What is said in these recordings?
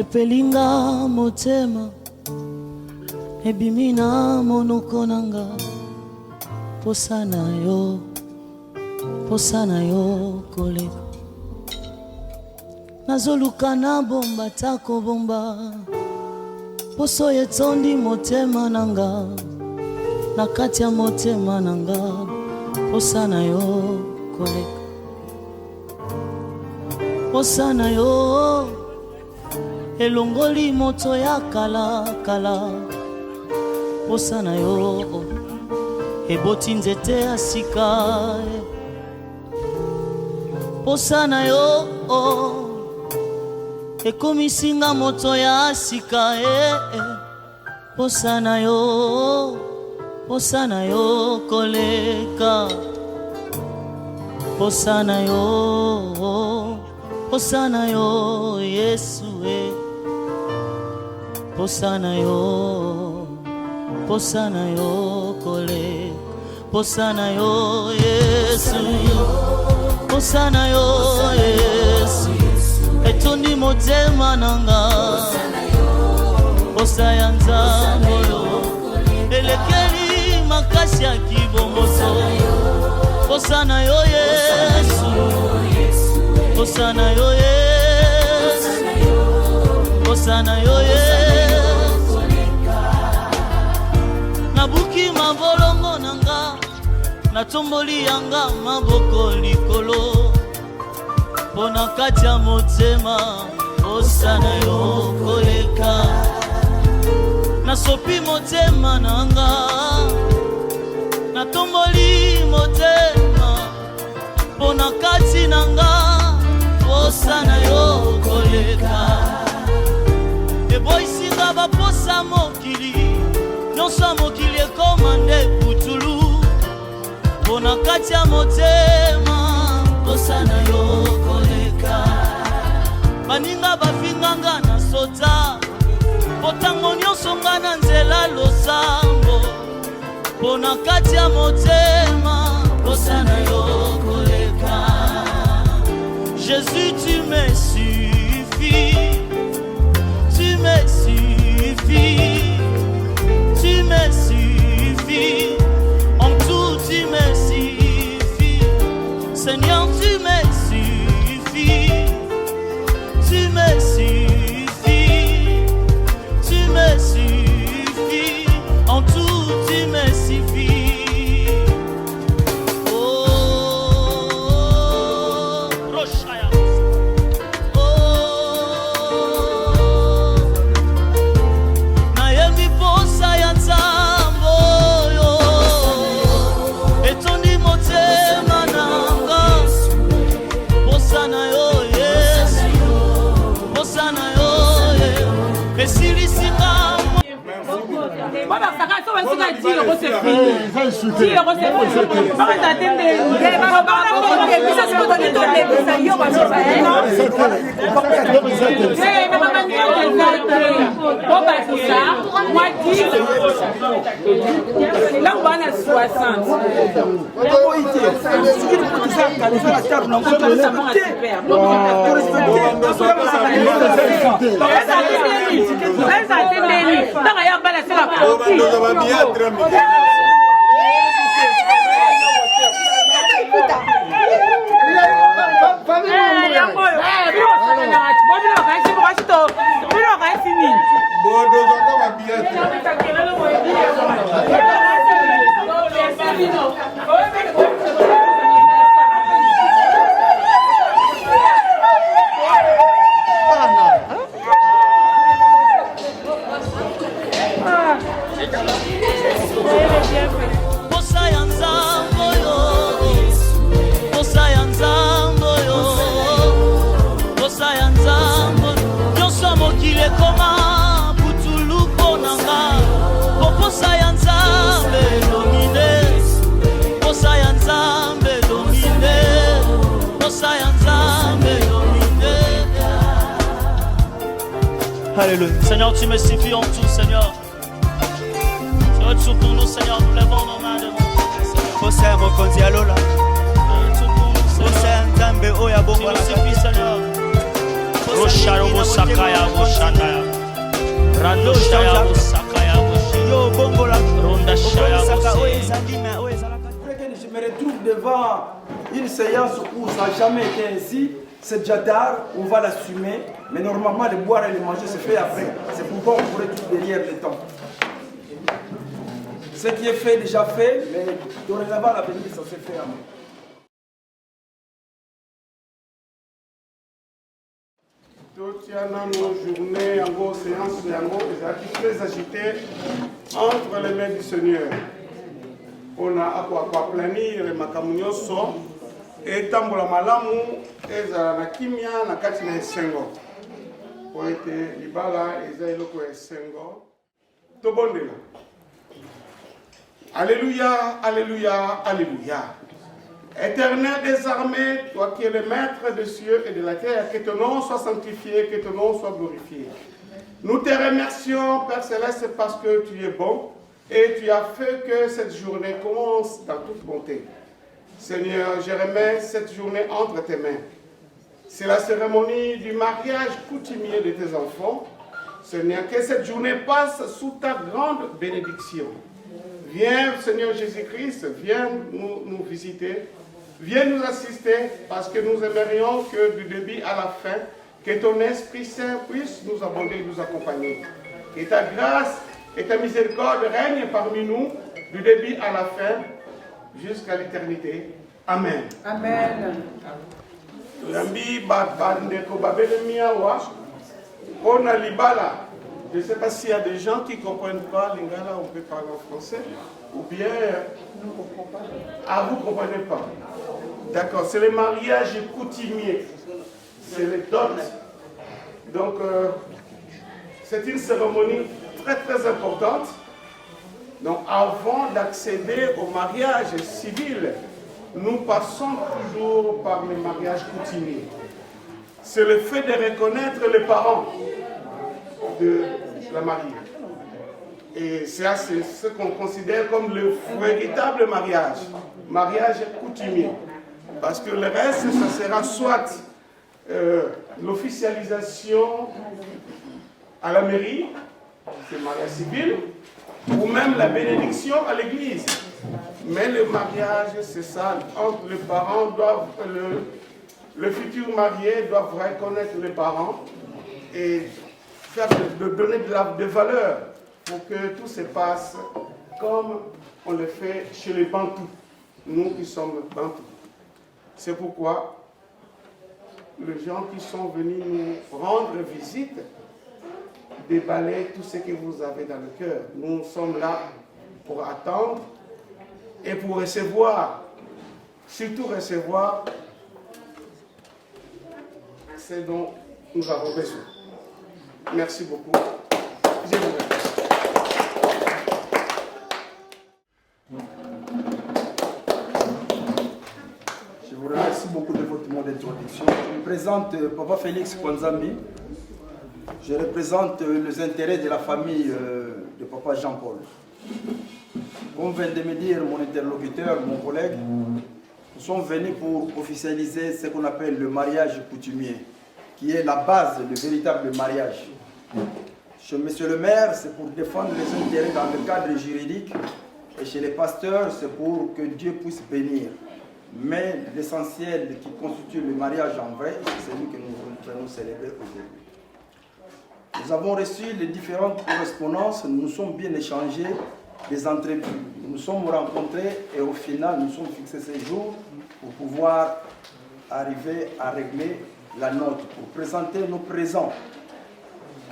epelinga motema ebimina monoko nanga posana yo koleka nazoluka na bomba tako bomba poso yetondi motema nanga na kati ya motema nanga posana yo koleka posana yo elongoli moto ya kala kala posana yo eboti nzete ya sika posana yo ekomisinga moto ya sika posana yo koleka posana yo Yesu posana yo koleka posana yo Yesu posana yo Yesu etondi motema nanga posa ya nzambo yo elekeli makasi ya kibongoso posana yo Yesu posana yo Yesu posana yo Yesu nabuki mabolongo nanga natomboli yanga maboko likolo pona kati ya motema posana yo koleka nasopi motema nanga natomboli motema pona kati nanga posana yo koleka eboisinga baposa mokili nyonso mokili ekomande putulu pona kati ya motema posana yo koleka baninga bafinganga na sota potango nyonso nga na nzela losambo pona kati ya motema posana yo koleka Jésus tu me suffis tu me suffis tu me suffis en tout tu me suffis Seigneur tu me suffis tu me suffis tu me suffis en tout tu me suffis Là on va à 60. Alléluia. Seigneur, tu me suffis en tout, Seigneur. Tu es tout pour nous, Seigneur. Nous levons nos mains devant toi, Seigneur. Tu me suffis, Seigneur. Rosharobo Sakaya Boshandaya. Rando Shaya Bosakaya Boshi. Yo bongo la Ronda Shaya Boshi. Je me retrouve devant une séance où ça n'a jamais été ainsi. C'est déjà tard, on va l'assumer. Mais normalement, le boire et le manger se fait après. C'est pourquoi on pourrait tout derrière le temps. Ce qui est fait, déjà fait, mais dorénavant, l'avenir, ça se fait après. Tout nos journées, en gros, séance, en gros, très agitées entre les mains du Seigneur. On a à quoi planir les makamunyoso et tambola malamu ezala na kimia na kati na esengo. Po ete libala eza eloko esengo. Tobondela. Alléluia, alléluia, alléluia. Éternel des armées, toi qui es le maître des cieux et de la terre, que ton nom soit sanctifié, que ton nom soit glorifié. Nous te remercions, Père Céleste, parce que tu es bon et tu as fait que cette journée commence dans toute bonté. Seigneur, je remets cette journée entre tes mains. C'est la cérémonie du mariage coutumier de tes enfants. Seigneur, que cette journée passe sous ta grande bénédiction. Viens, Seigneur Jésus-Christ, viens nous visiter. Viens nous assister parce que nous aimerions que du début à la fin, que ton Esprit Saint puisse nous abonder et nous accompagner. Que ta grâce et ta miséricorde règnent parmi nous du début à la fin jusqu'à l'éternité. Amen. Amen. Je ne sais pas s'il y a des gens qui ne comprennent pas l'ingala, on peut parler en français, ou bien... Ah, vous ne comprenez pas. D'accord, c'est le mariage coutumier, c'est les dots. Donc, c'est une cérémonie très très importante. Donc, avant d'accéder au mariage civil, nous passons toujours par le mariage coutumier. C'est le fait de reconnaître les parents de la mariée. Et c'est ce qu'on considère comme le véritable mariage, mariage coutumier. Parce que le reste, ça sera soit l'officialisation à la mairie, c'est le mariage civil, ou même la bénédiction à l'église. Mais le mariage, c'est ça, entre les parents doivent, le futur marié doit reconnaître les parents et de donner de valeur pour que tout se passe comme on le fait chez les Bantous, nous qui sommes Bantous. C'est pourquoi les gens qui sont venus nous rendre visite déballez tout ce que vous avez dans le cœur. Nous sommes là pour attendre et pour recevoir, surtout recevoir ce dont nous avons besoin. Merci beaucoup. Je vous remercie. Je vous remercie beaucoup de votre mot d'introduction. Je me présente Papa Félix Kwanzambi. Je représente les intérêts de la famille de Papa Jean-Paul. Comme vient de me dire mon interlocuteur, mon collègue, nous sommes venus pour officialiser ce qu'on appelle le mariage coutumier, qui est la base, le véritable mariage. Chez Monsieur le maire, c'est pour défendre les intérêts dans le cadre juridique, et chez les pasteurs, c'est pour que Dieu puisse bénir. Mais l'essentiel qui constitue le mariage en vrai, c'est celui que nous venons célébrer aujourd'hui. Nous avons reçu les différentes correspondances, nous nous sommes bien échangés des entrevues. Nous nous sommes rencontrés et au final, nous sommes fixés ces jours pour pouvoir arriver à régler la note, pour présenter nos présents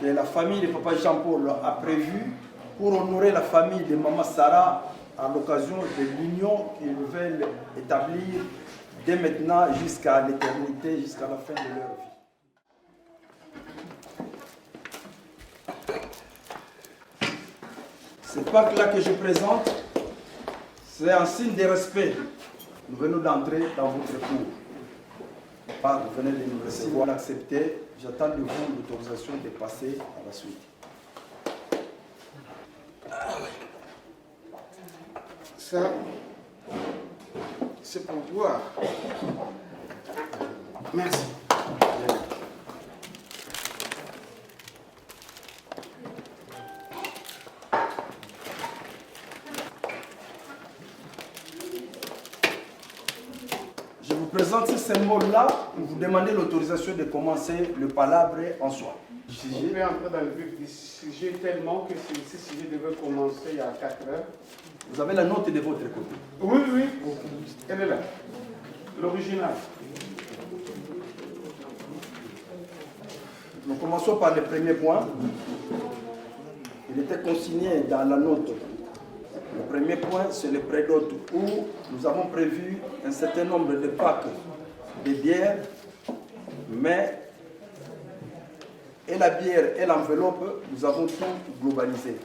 que la famille de Papa Jean-Paul a prévu pour honorer la famille de Maman Sarah à l'occasion de l'union qu'ils veulent établir dès maintenant jusqu'à l'éternité, jusqu'à la fin de leur vie. Cette pacte-là que je présente, c'est un signe de respect. Nous venons d'entrer dans votre cour. Vous venez de nous recevoir. Si vous l'acceptez, j'attends de vous l'autorisation de passer à la suite. Ça, c'est pour voir. Merci. présente ce symbole-là pour vous demander l'autorisation de commencer le palabre en soi. Je vais entrer dans le vif du sujet tellement que ce sujet devait commencer il y a 4 heures. Vous avez la note de votre côté. Oui, oui, elle est là. L'original. Nous commençons par le premier point. Il était consigné dans la note. Le premier point, c'est le prédote où nous avons prévu un certain nombre de packs de bière, mais et la bière et l'enveloppe, nous avons tout globalisé.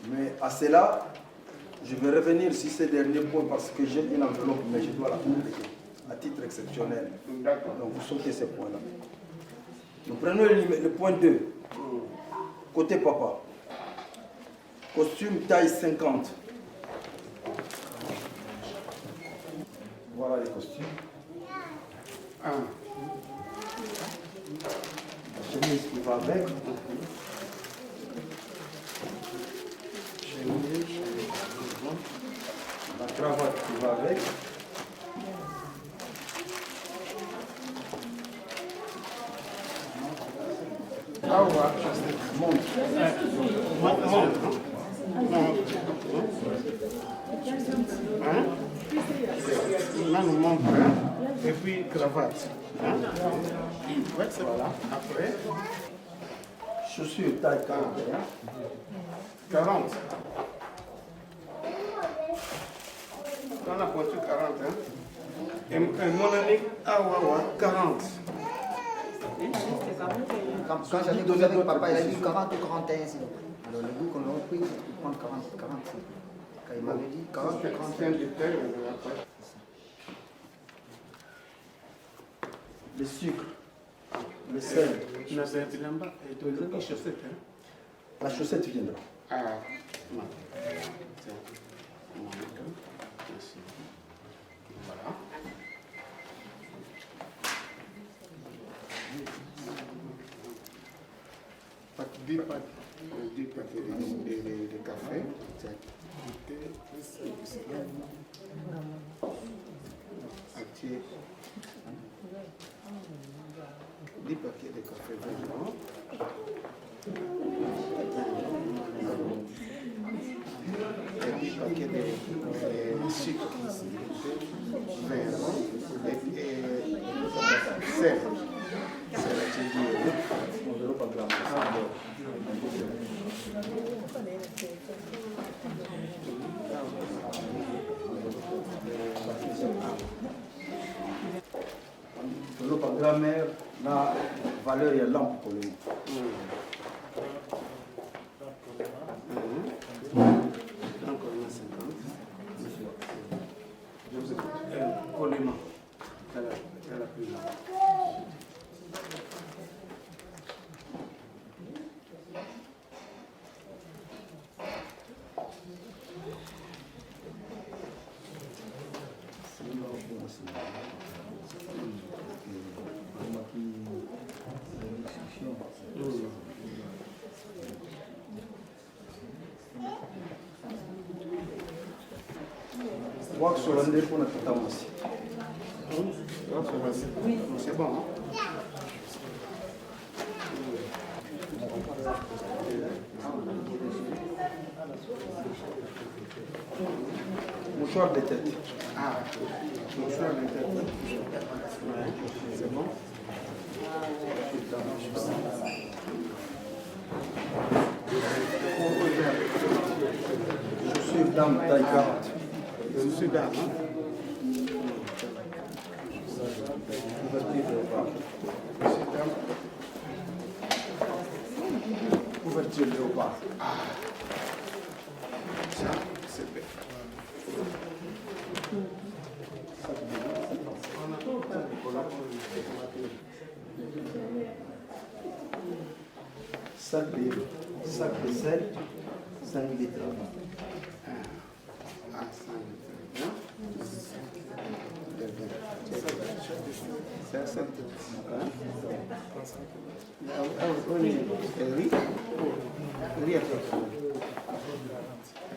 Mais à cela, je vais revenir sur ces derniers points parce que j'ai une enveloppe, mais je dois la compléter à titre exceptionnel. Donc vous sautez ces points-là. Nous prenons le point 2, côté papa. Costume taille 50. Voilà les costumes. Ah. La chemise qui va avec. La cravate qui va avec. Ah ouais, Montre. Hein? Là, nous montre. Hein? Et puis, cravate. Hein? Ouais, c'est voilà. Après, Chaussures taille 41. 40. On a pointu 40. Hein? Et mon ami, ah ouais, ouais, 40. Quand j'avais donné avec papa, il a dit 40 ou 41. Alors le goût qu'on a pris, c'est de prendre 40, 40. Quand il m'avait dit 40 ou 41. Le sucre. Le sel. Non, c'est un bas. Et tu as une chaussette. Hein? La chaussette viendra. Ah, non. Voilà. Deux paquets de café. Entier. 10 paquets de café vraiment. Et 10 paquets de sucre. Vraiment. Et sel. C'est Selon par grammaire, la valeur est lampe pour le mot. encore 50. Je vous écoute. Poliment. Elle a plus là. Wax hollandais pour notre temps aussi. C'est bon. Hein? Mouchoir de tête. Ah, mouchoir de tête. Ouais, c'est bon. Je suis dame taille 40. Je suis dame. Hein? Couverture léopard. Ça, c'est bien. Sac de sel, 5 litres. Ah, 5 litres. C'est assez. Riz à peu près.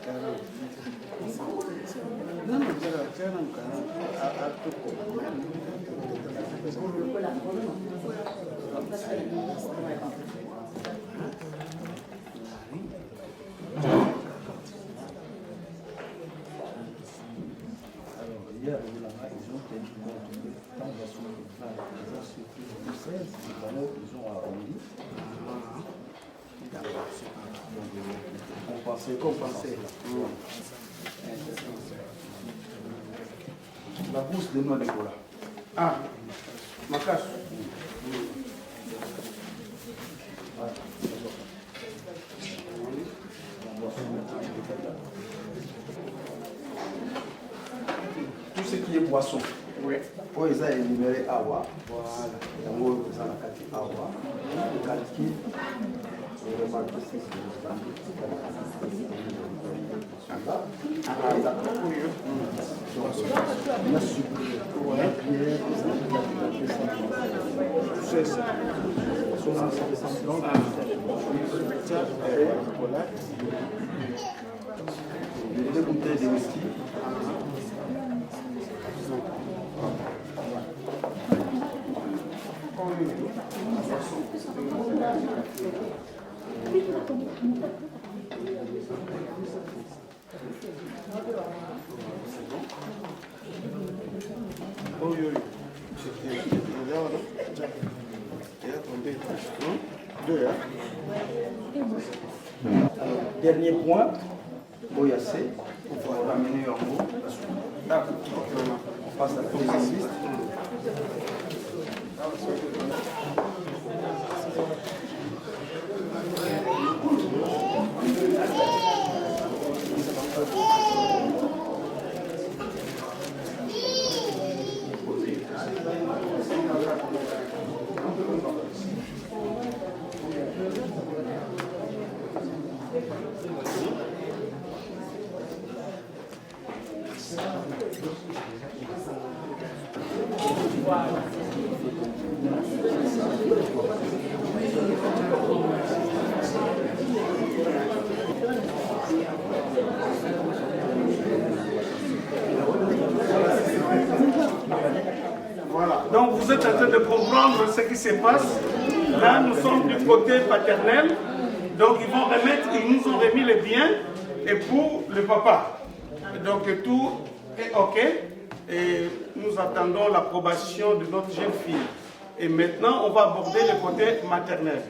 40. Non, non, 40, à tout coup. Compenser. La bourse de noix de cola. Ah, ma cache. Tout ce qui est boisson. Oui. Pour ils ont énuméré Awa. Voilà. D'abord, ils ont la carte Awa. Calcul. Deux bouteilles de whisky. Alors, dernier point, Boyassé, on va ramener en haut. On passe à la deuxième liste. Voilà. Donc vous êtes en train de comprendre ce qui se passe. Là, nous sommes du côté paternel. Donc ils vont remettre, ils nous ont remis les biens et pour le papa. Donc tout est OK. Et nous attendons l'approbation de notre jeune fille. Et maintenant, on va aborder le côté maternel.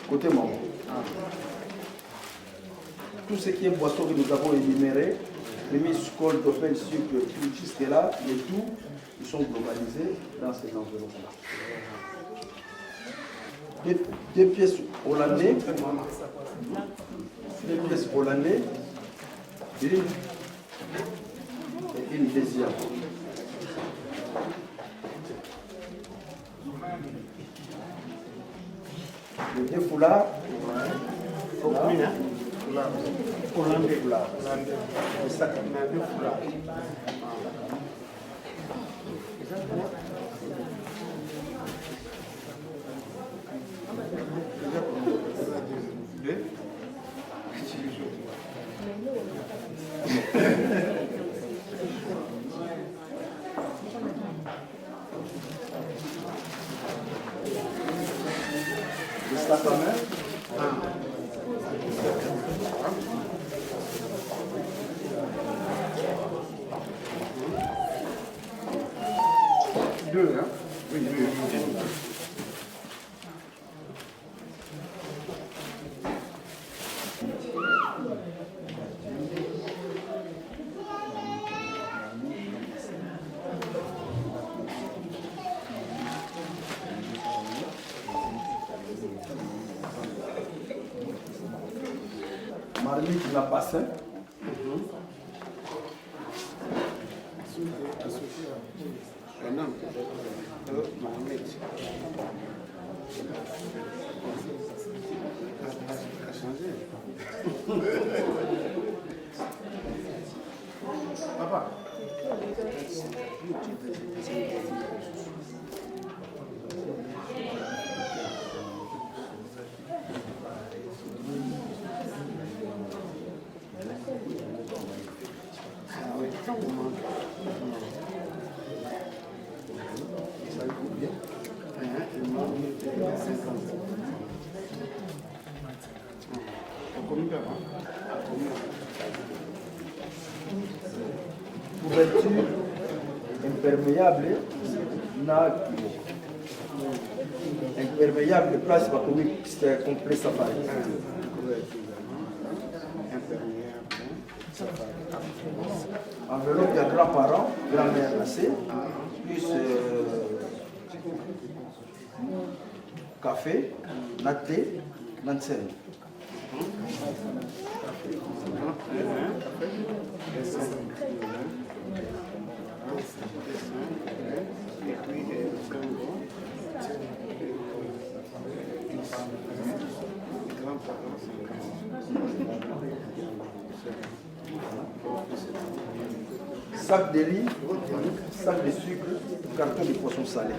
Côté maman. Tout ce qui est boisson que nous avons énuméré, remise, colle, domaine, sucre, jusque là, les tout, ils sont globalisés dans ces enveloppes-là. Deux pièces hollandaises, une et une deuxième. Les deux foulards, Hollandais. c'est ça. Ça quand même. Deux, hein? Oui, deux. Marmite n'a pas faim. Papa. Couverture imperméable na imperméable place pas comme c'est complet safari. Enveloppe de grands-parents, grand-mère assez, plus café, thé, nansel. Sac de riz, sac de sucre, carton de poisson salé.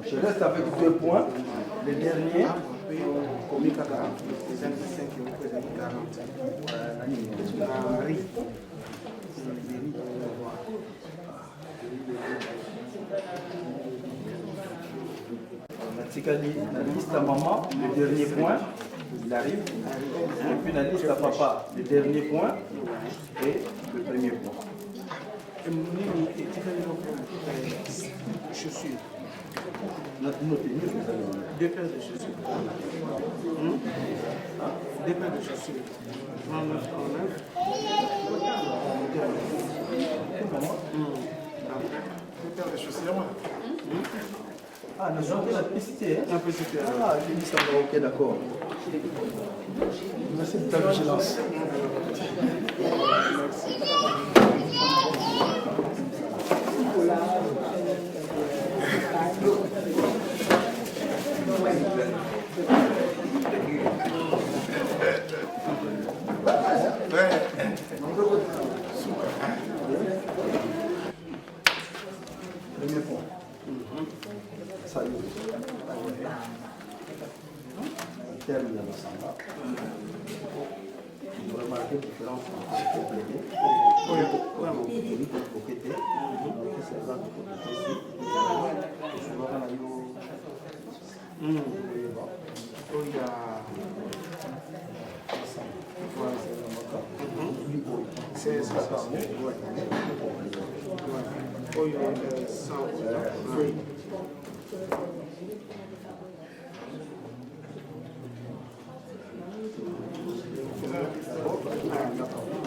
Je reste avec 2 points. Le dernier. La liste à maman, le dernier point, il arrive. Et puis la liste à papa, le dernier point et le premier point. Chaussures. Deux paires de chaussures. Deux paires de chaussures. 39 en 9. Deux paires de chaussures. Ah, nous avons la publicité. La publicité. Ah, j'ai dit ça va, ok, d'accord. Merci de ta vigilance. Premier point. Ça y est. Terme de l'ensemble. Vous remarquez la différence entre complété. C'est ça.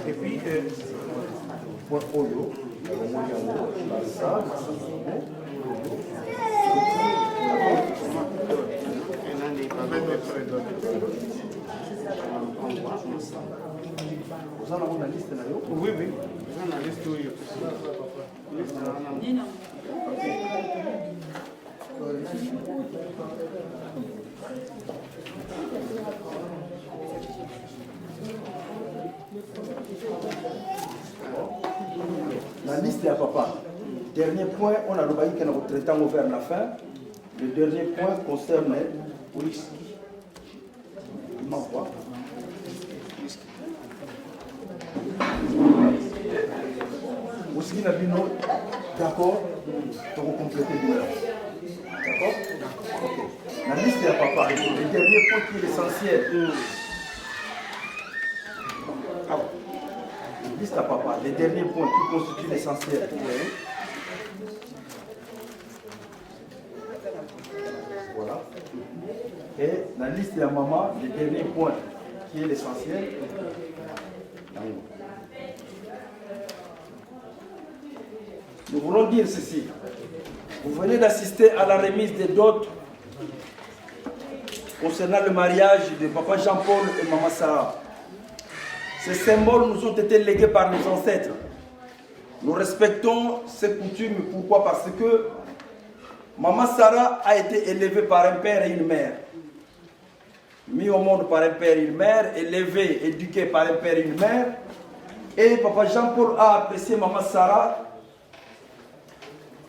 Et puis, point Oyo, ça, vous en avez la liste là? oui, oui. Vous en avez la liste où il y a la liste est à papa. Dernier point, on a le bail qui est traitant vers la fin. Le dernier point concerne whisky. Il m'envoie. Whisky Nabino, d'accord, pour compléter le numéro. D'accord? Ok. La liste est à papa. Le dernier point qui est l'essentiel. Ah bon. Liste à papa, les derniers points qui constituent l'essentiel. Voilà. Et la liste est à maman, les derniers points qui est l'essentiel. Nous voulons dire ceci. Vous venez d'assister à la remise des dots concernant le mariage de papa Jean-Paul et maman Sarah. Ces symboles nous ont été légués par nos ancêtres. Nous respectons ces coutumes. Pourquoi? Parce que maman Sarah a été élevée par un père et une mère. Mis au monde par un père et une mère, élevé, éduqué par un père et une mère. Et papa Jean-Paul a apprécié maman Sarah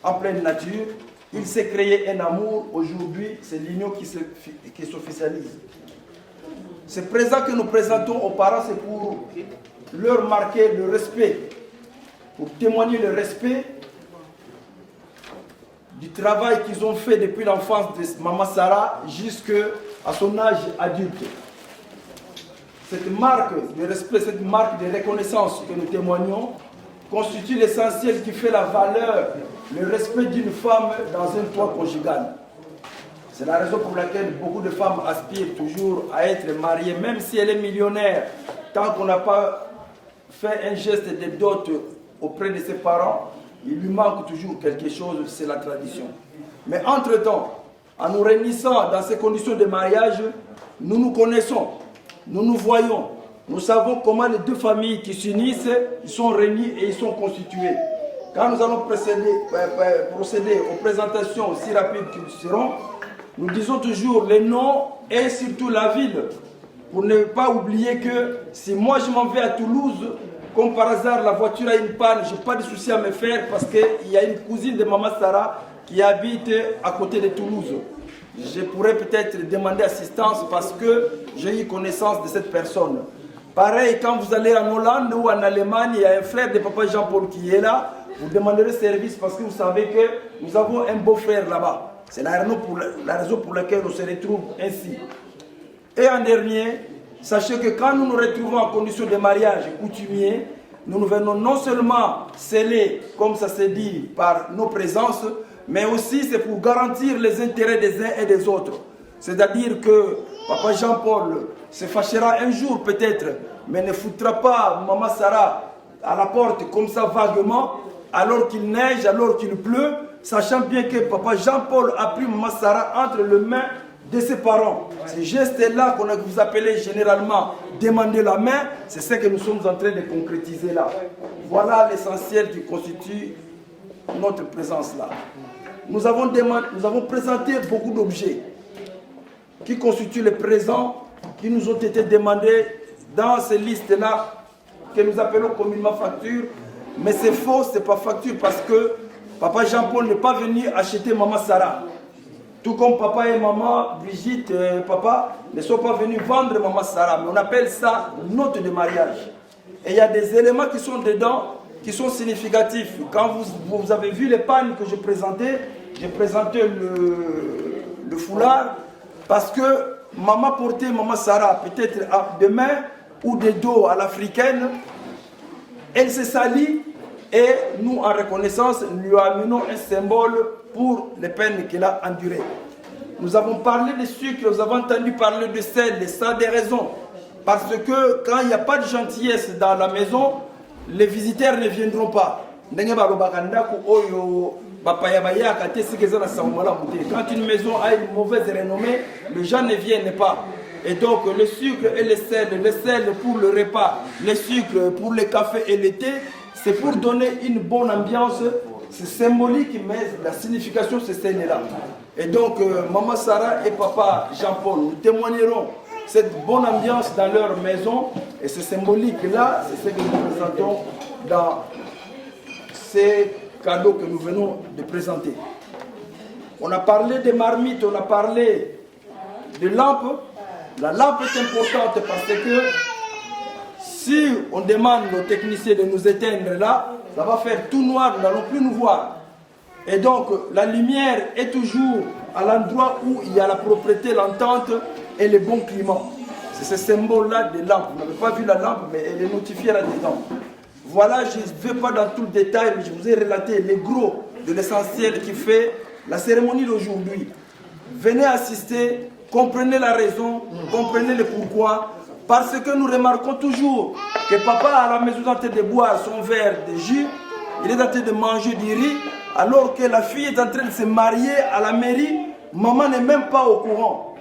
en pleine nature. Il s'est créé un amour. Aujourd'hui, c'est l'union qui s'officialise. Ce présent que nous présentons aux parents, c'est pour leur marquer le respect, pour témoigner le respect du travail qu'ils ont fait depuis l'enfance de maman Sarah jusqu'à à son âge adulte. Cette marque de respect, cette marque de reconnaissance que nous témoignons constitue l'essentiel qui fait la valeur, le respect d'une femme dans un toit conjugal. C'est la raison pour laquelle beaucoup de femmes aspirent toujours à être mariées, même si elle est millionnaire, tant qu'on n'a pas fait un geste de dot auprès de ses parents, il lui manque toujours quelque chose, c'est la tradition. Mais entre-temps, en nous réunissant dans ces conditions de mariage, nous nous connaissons, nous nous voyons, nous savons comment les deux familles qui s'unissent, ils sont réunis et ils sont constitués. Quand nous allons procéder aux présentations aussi rapides qu'ils seront, nous disons toujours les noms et surtout la ville, pour ne pas oublier que si moi je m'en vais à Toulouse, comme par hasard la voiture a une panne, je n'ai pas de souci à me faire parce qu'il y a une cousine de Maman Sarah qui habite à côté de Toulouse. Je pourrais peut-être demander assistance parce que j'ai eu connaissance de cette personne. Pareil, quand vous allez en Hollande ou en Allemagne, il y a un frère de Papa Jean-Paul qui est là, vous demanderez service parce que vous savez que nous avons un beau-frère là-bas. C'est la raison pour laquelle on se retrouve ainsi. Et en dernier, sachez que quand nous nous retrouvons en condition de mariage coutumier, nous venons non seulement sceller, comme ça se dit, par nos présences, mais aussi c'est pour garantir les intérêts des uns et des autres. C'est-à-dire que Papa Jean-Paul se fâchera un jour peut-être, mais ne foutra pas Maman Sarah à la porte comme ça vaguement, alors qu'il neige, alors qu'il pleut, sachant bien que Papa Jean-Paul a pris Maman Sarah entre les mains de ses parents. Ce geste-là qu'on a vous appelez généralement demander la main, c'est ce que nous sommes en train de concrétiser là. Voilà l'essentiel qui constitue notre présence là. Nous avons présenté beaucoup d'objets qui constituent les présents qui nous ont été demandés dans ces listes-là que nous appelons communément facture. Mais c'est faux, ce n'est pas facture parce que Papa Jean-Paul n'est pas venu acheter Maman Sarah. Tout comme papa et maman, Brigitte et papa, ne sont pas venus vendre Maman Sarah. Mais on appelle ça note de mariage. Et il y a des éléments qui sont dedans, qui sont significatifs. Quand vous avez vu les pannes que j'ai présentées le foulard, parce que maman portait Maman Sarah, peut-être de main ou de dos à l'africaine, elle s'est salie et nous, en reconnaissance, lui amenons un symbole pour les peines qu'elle a endurées. Nous avons parlé de sucre, nous avons entendu parler de sel, et ça a des raisons. Parce que quand il n'y a pas de gentillesse dans la maison, les visiteurs ne viendront pas. Quand une maison a une mauvaise renommée, les gens ne viennent pas. Et donc le sucre et le sel pour le repas, le sucre pour le café et le thé, c'est pour donner une bonne ambiance. C'est symbolique, mais la signification c'est celle-là. Et donc Maman Sarah et Papa Jean-Paul, nous témoignerons cette bonne ambiance dans leur maison. Et ce symbolique-là, c'est ce que nous présentons dans ces cadeaux que nous venons de présenter. On a parlé des marmites, on a parlé de lampes. La lampe est importante parce que si on demande aux techniciens de nous éteindre là, ça va faire tout noir, nous n'allons plus nous voir. Et donc la lumière est toujours à l'endroit où il y a la propreté, l'entente et le bon climat. C'est ce symbole-là de lampe. Vous n'avez pas vu la lampe, mais elle est notifiée là-dedans. Voilà, je ne vais pas dans tout le détail, mais je vous ai relaté les gros de l'essentiel qui fait la cérémonie d'aujourd'hui. Venez assister. Comprenez la raison, comprenez le pourquoi, parce que nous remarquons toujours que papa à la maison est en train de boire son verre de jus, il est en train de manger du riz, alors que la fille est en train de se marier à la mairie, maman n'est même pas au courant.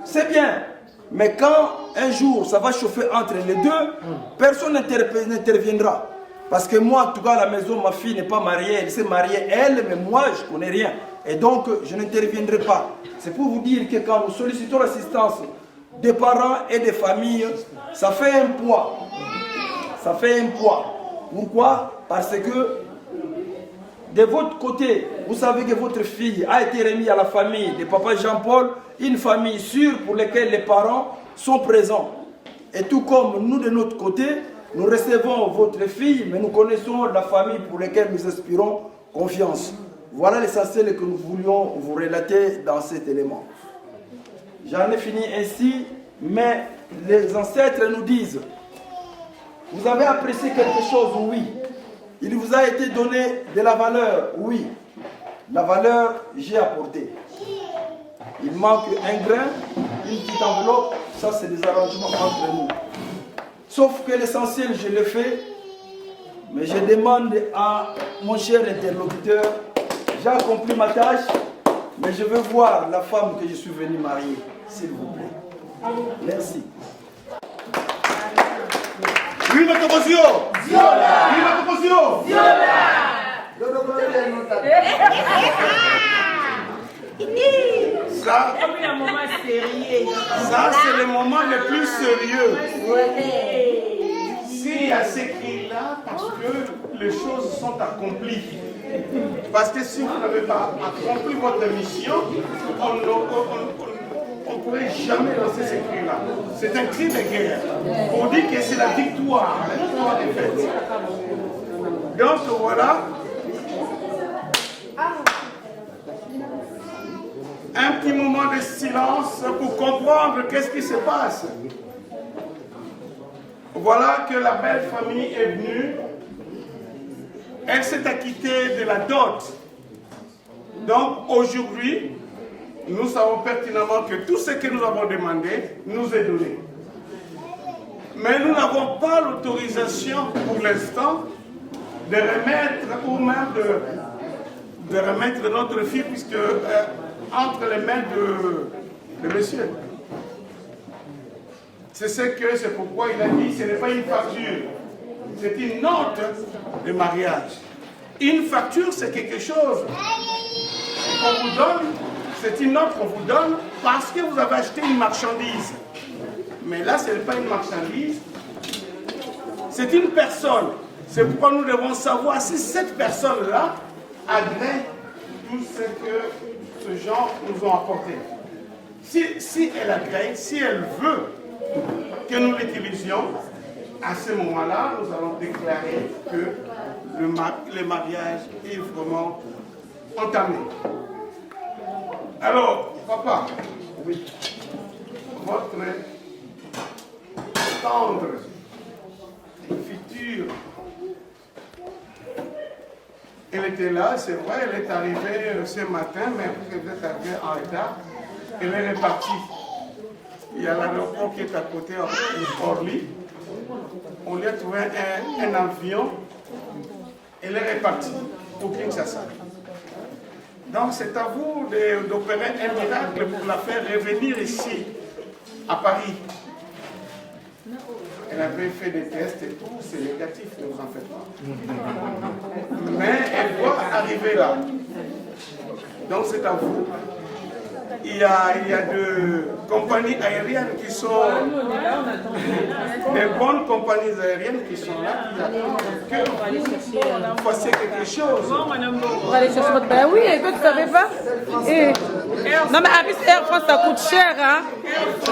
C'est bien, mais quand un jour ça va chauffer entre les deux, personne n'interviendra. Parce que moi, en tout cas, à la maison, ma fille n'est pas mariée, elle s'est mariée elle, mais moi, je ne connais rien. Et donc, je n'interviendrai pas. C'est pour vous dire que quand nous sollicitons l'assistance des parents et des familles, ça fait un poids. Ça fait un poids. Pourquoi? Parce que de votre côté, vous savez que votre fille a été remise à la famille de Papa Jean-Paul, une famille sûre pour laquelle les parents sont présents. Et tout comme nous, de notre côté, nous recevons votre fille, mais nous connaissons la famille pour laquelle nous inspirons confiance. Voilà l'essentiel que nous voulions vous relater dans cet élément. J'en ai fini ainsi, mais les ancêtres nous disent, vous avez apprécié quelque chose, oui. Il vous a été donné de la valeur, oui. La valeur, j'ai apporté. Il manque un grain, une petite enveloppe, ça c'est des arrangements entre nous. Sauf que l'essentiel, je le fais, mais je demande à mon cher interlocuteur, j'ai accompli ma tâche, mais je veux voir la femme que je suis venu marier, s'il vous plaît. Merci. Viva Tokosio! Viola! Viva Tokosio! Ça, c'est le moment le plus sérieux. S'il y a ces cris-là, parce que les choses sont accomplies. Parce que si vous n'avez pas accompli votre mission, on ne pourrait jamais lancer ces cris-là. C'est un cri de guerre. On dit que c'est la victoire est faite. Donc voilà. Un petit moment de silence pour comprendre qu'est-ce qui se passe. Voilà que la belle famille est venue. Elle s'est acquittée de la dot. Donc aujourd'hui, nous savons pertinemment que tout ce que nous avons demandé nous est donné. Mais nous n'avons pas l'autorisation pour l'instant de remettre ou même de remettre notre fille puisque entre les mains de monsieur. C'est pourquoi il a dit ce n'est pas une facture, c'est une note de mariage. Une facture, c'est quelque chose qu'on vous donne, c'est une note qu'on vous donne parce que vous avez acheté une marchandise. Mais là, ce n'est pas une marchandise, c'est une personne. C'est pourquoi nous devons savoir si cette personne-là agrée tout ce que ce genre nous ont apporté. Si elle agrée, si elle veut que nous l'utilisions, à ce moment-là, nous allons déclarer que le mariage est vraiment entamé. Alors, papa, oui, votre tendre future, elle était là, c'est vrai, elle est arrivée ce matin, mais elle est arrivée en retard. Elle est repartie. Il y a l'aéroport qui est à côté, Orly. On lui a trouvé un avion. Elle est repartie pour Kinshasa. Donc c'est à vous d'opérer un miracle pour la faire revenir ici, à Paris. Elle avait fait des tests et tout, c'est négatif, ne vous en faites pas. Mais elle doit arriver là. Donc c'est à vous. Il y a des compagnies aériennes qui sont, des bonnes compagnies aériennes qui sont là, qui attendent que vous fassiez quelque chose. On va aller chercher votre... Ben oui, et toi, tu savais pas? Non, mais Aris Air France, ça coûte cher, hein?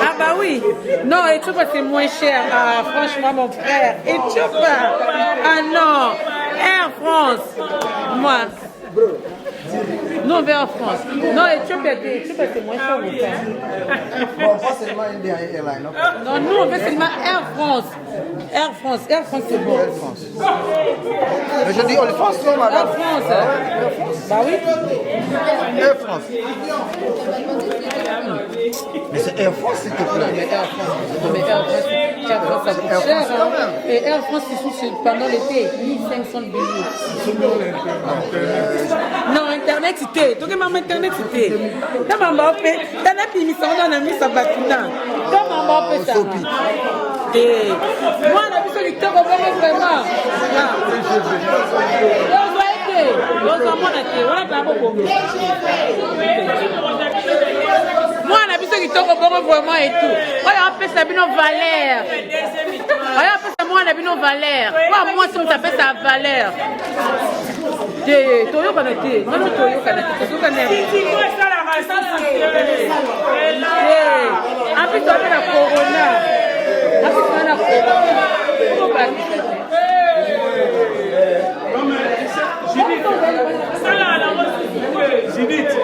Ah bah oui. Non, Ethiopia, c'est moins cher. Ah, franchement, mon frère. Ethiopia. Ah non. Air France. Moi. Nous, on va en France. Non, Ethiopia, c'est moins cher, mon frère. Bon, pas seulement une airline, non? Non, nous, on veut seulement Air France. Air France, c'est bon. Air France. Mais je dis Air France, non, madame? Air France. Bah oui. Air France. Mais c'est Air France, s'il te plaît. Mais Air France, ça coûte cher. Hein. Et Air France, c'est pendant l'été, 1500 billets. Non, Internet, c'était. Donc, maman, Internet, c'était. Quand maman fait, t'as la pini, ça, on a mis sa batina. Quand maman fait ça. Et moi, on a vu ce lecteur, on va vraiment. Moi, on a vu ce qui tombe vraiment et tout. On a appelé ça nos valeurs. On a appelé ça moi, on a vu nos valeurs. Moi, si on s'appelle ça valeur. Toyo Kanate. Non, non, Toyo Kanate. Toyo Kanate. En plus, on a la corona. En plus, on a la corona. Comment pas? Judith.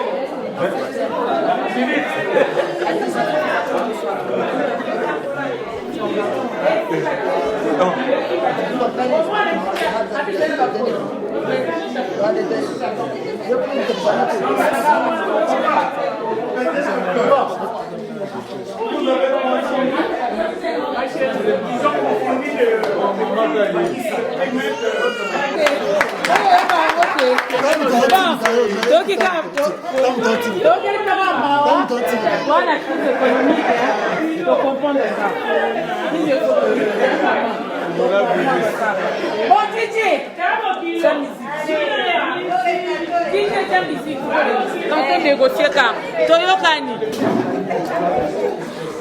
négocier quand Toyokani.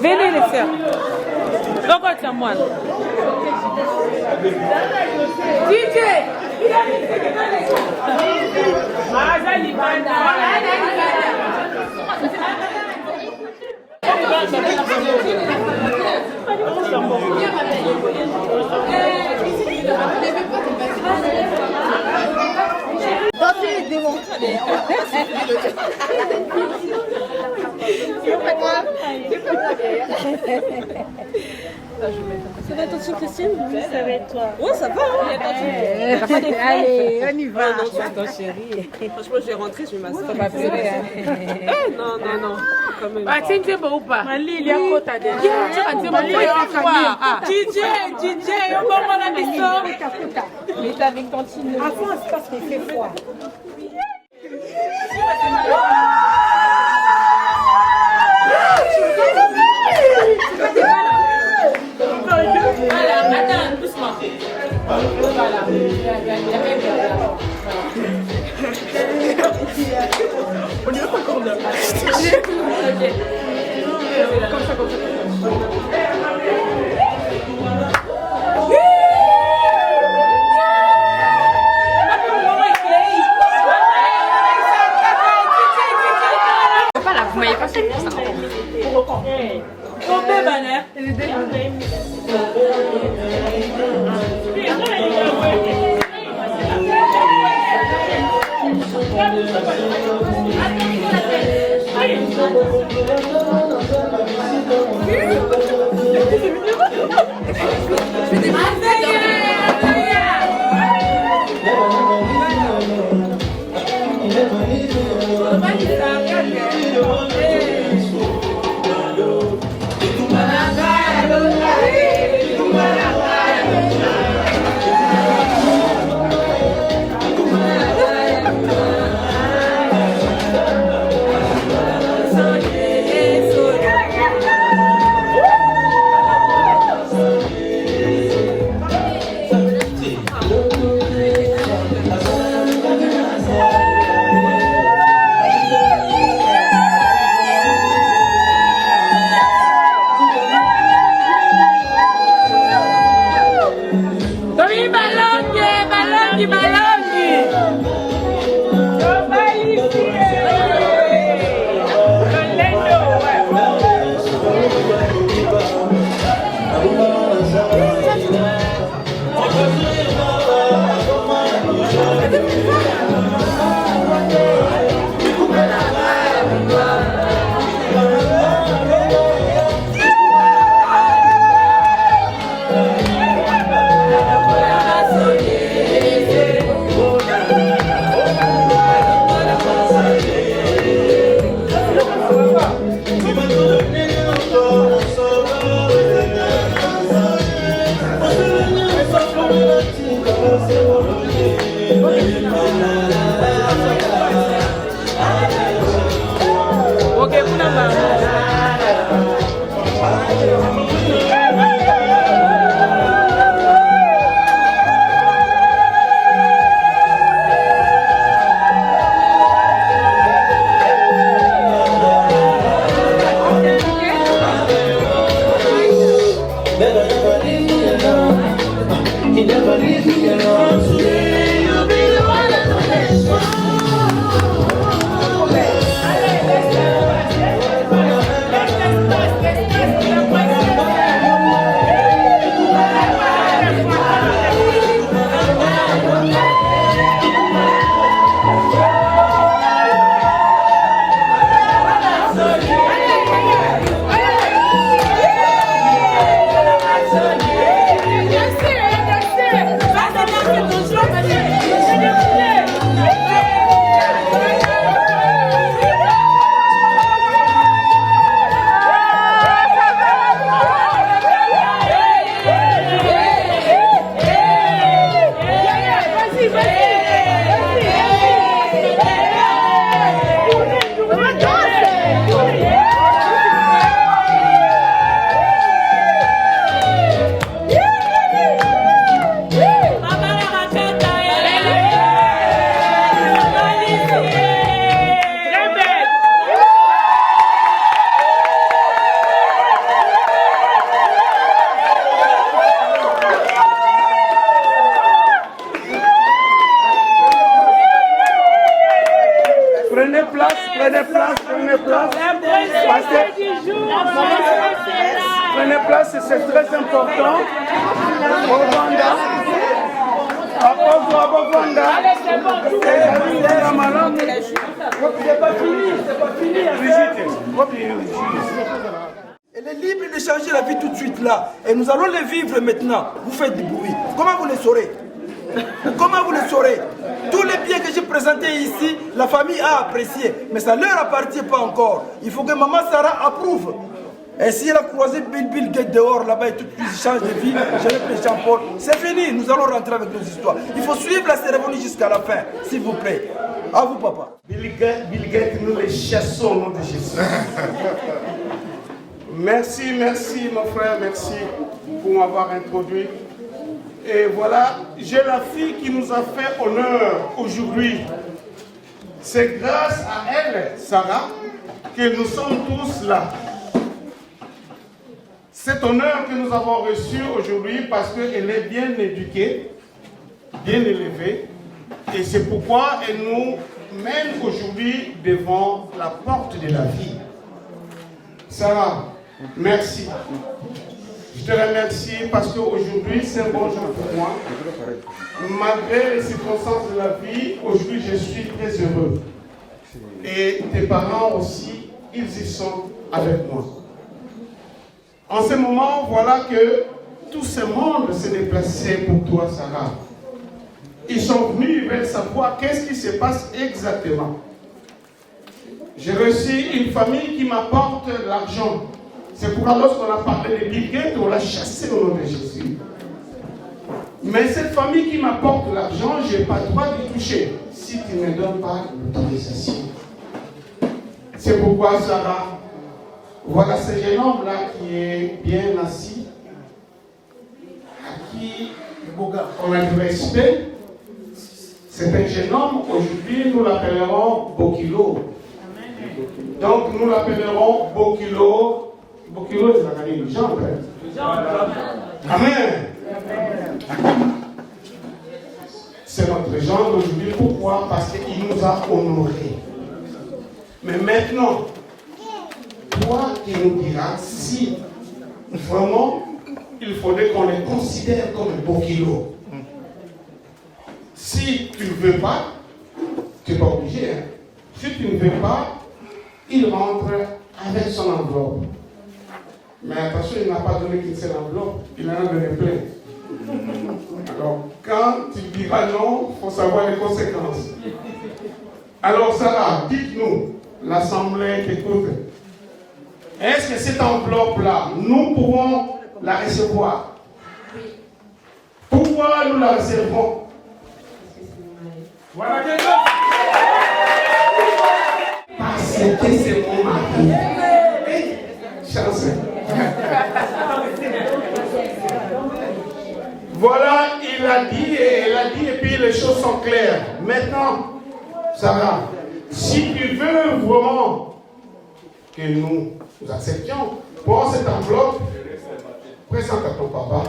Venez les faire. Donc c'est moi. DJ. Ça va attention Christine? Oui, ça va être toi. Ouais, ça va, hein? Allez, on y va. Non, tu attends, chérie. Franchement, je vais rentrer, je vais m'asseoir. Ça va pleurer. Non. Quand même. Ah, tiens, tu es beau ou pas? Mali, il y a quoi t'as déjà? DJ, on va voir la maison. Mais t'as avec cantine. À fond, c'est parce qu'il fait froid. Voilà, madame, doucement. Voilà. On est pas encore là. Comme ça. Pas là, vous m'avez pas fait ça. Tombez, banner. Prenez place, c'est très important. Au Rwanda. C'est pas fini. Elle est libre de changer la vie tout de suite là. Et nous allons les vivre maintenant. Vous faites du bruit. Comment vous les saurez? Comment vous le saurez? Tous les biens que j'ai présentés ici, la famille a apprécié. Mais ça ne leur appartient pas encore. Il faut que maman Sarah approuve. Et si elle a croisé Bill Gates dehors là-bas et tout de suite il change de vie, je vais appeler Jean-Paul. C'est fini, nous allons rentrer avec nos histoires. Il faut suivre la cérémonie jusqu'à la fin, s'il vous plaît. À vous, papa. Bill Gates, nous les chassons au nom de Jésus. Merci mon frère, merci pour m'avoir introduit. Et voilà, j'ai la fille qui nous a fait honneur aujourd'hui. C'est grâce à elle, Sarah, que nous sommes tous là. Cet honneur que nous avons reçu aujourd'hui parce qu'elle est bien éduquée, bien élevée, et c'est pourquoi elle nous mène aujourd'hui devant la porte de la vie. Sarah, merci. Je te remercie parce qu'aujourd'hui c'est un bon jour pour moi. Malgré les circonstances de la vie, aujourd'hui je suis très heureux. Et tes parents aussi, ils y sont avec moi. En ce moment, voilà que tout ce monde s'est déplacé pour toi, Sarah. Ils sont venus, ils veulent savoir qu'est-ce qui se passe exactement. J'ai reçu une famille qui m'apporte l'argent. C'est pourquoi lorsqu'on a parlé de Bill Gates, on l'a chassé au nom de Jésus. Mais cette famille qui m'apporte l'argent, je n'ai pas le droit d'y toucher si tu ne me donnes pas l'autorisation. C'est pourquoi, Sarah, voilà ce jeune homme-là qui est bien assis, à qui on a du respect. C'est un jeune homme, aujourd'hui nous l'appellerons Bokilo. Donc nous l'appellerons Bokilo. Bokilo, c'est la famille de Jean. Amen. C'est notre Jean d'aujourd'hui. Pourquoi? Parce qu'il nous a honorés. Mais maintenant, toi qui nous diras si vraiment il faudrait qu'on les considère comme Bokilo. Si tu ne veux pas, tu n'es pas obligé. Hein. Si tu ne veux pas, il rentre avec son enveloppe. Mais attention, il n'a pas donné qu'une seule enveloppe, il en a donné plein. Alors, quand tu diras non, il faut savoir les conséquences. Alors, Sarah, dites-nous, l'Assemblée t'écoute. Est-ce que cette enveloppe-là, nous pouvons la recevoir? Pourquoi nous la recevons? Voilà quelque chose. Parce que c'est mon mari. Chance. Voilà, il a dit et elle a dit, et puis les choses sont claires. Maintenant, Sarah, si tu veux vraiment que nous acceptions, prends cette enveloppe, présente à ton papa,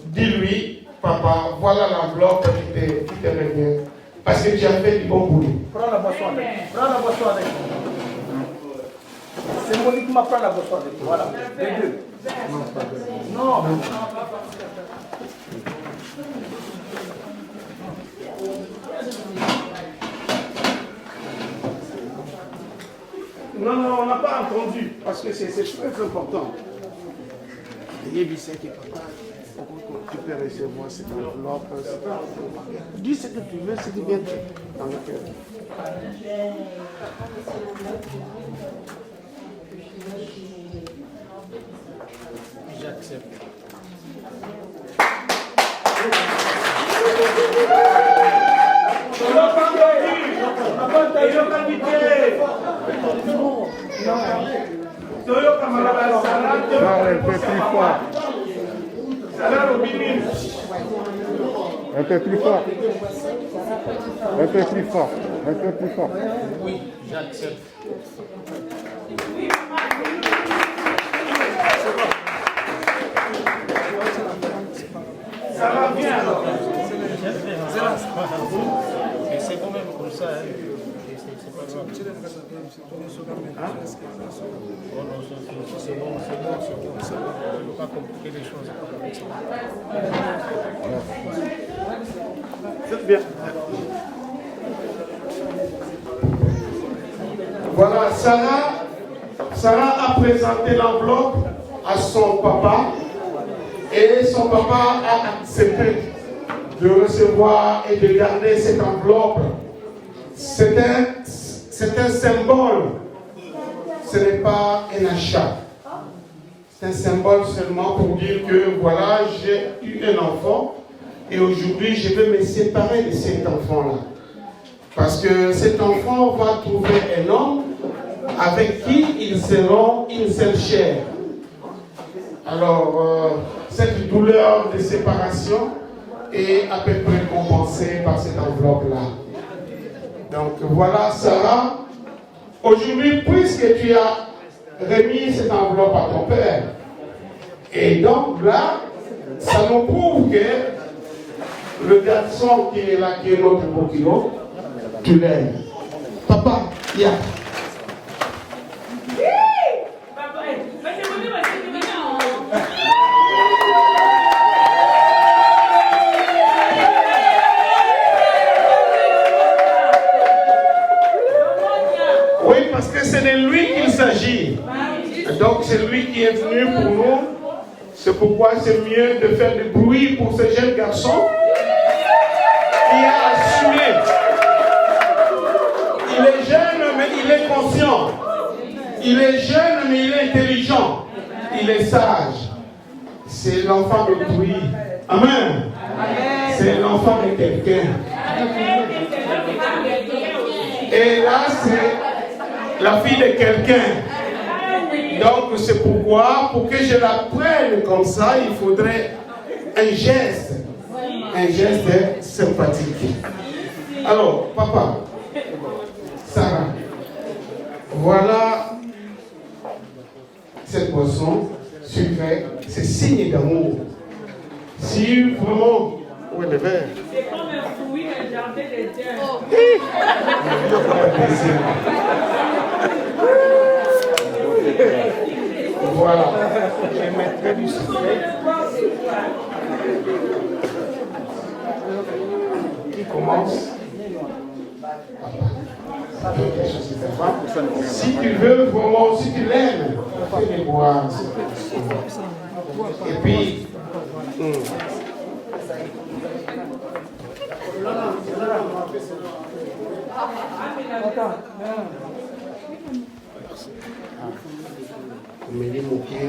dis-lui, papa, voilà l'enveloppe qui te revient, parce que tu as fait du bon boulot. Prends la boisson avec. Prends la boisson avec. Symboliquement, prends la boisson avec. Voilà. Les deux. Non. Non, on n'a pas entendu, parce que c'est très important. Tu peux recevoir cette enveloppe. Dis ce que tu veux, c'est du bien dans le cœur. J'accepte. Un peu plus fort. Un peu plus fort. Un peu plus fort. Un peu plus fort. Oui, j'accepte. Ça va bien alors. Mais c'est quand même comme ça. Hein. C'est pas Pas compliquer les choses. C'est bien. Voilà, Sarah a présenté l'enveloppe à son papa et son papa a accepté de recevoir et de garder cette enveloppe. C'est un symbole, ce n'est pas un achat. C'est un symbole seulement pour dire que voilà, j'ai eu un enfant et aujourd'hui je vais me séparer de cet enfant-là. Parce que cet enfant va trouver un homme avec qui ils seront une seule chair. Alors, cette douleur de séparation est à peu près compensée par cette enveloppe-là. Donc voilà, Sarah, aujourd'hui, puisque tu as remis cette enveloppe à ton père, et donc là, ça nous prouve que le garçon qui est là, qui est notre Bokilo, tu l'aimes. Papa, viens. Oui, parce que c'est de lui qu'il s'agit. Donc c'est lui qui est venu pour nous. C'est pourquoi c'est mieux de faire du bruit pour ce jeune garçon qui a assumé. Il est jeune, mais il est conscient. Il est jeune, mais il est intelligent. Il est sage. C'est l'enfant de bruit. Amen. C'est l'enfant de quelqu'un. Et là, c'est la fille de quelqu'un. Donc, c'est pourquoi, pour que je la prenne comme ça, il faudrait un geste sympathique. Alors, papa, Sarah, voilà cette boisson sucrée, c'est signe d'amour. Si vraiment... Où est le verre? C'est comme un fruit, un jardin d'Éden. Voilà. Je mettrai du sucre. Qui commence? Si tu veux vraiment, si tu l'aimes, fais-le boire. Et puis, Meli Moké,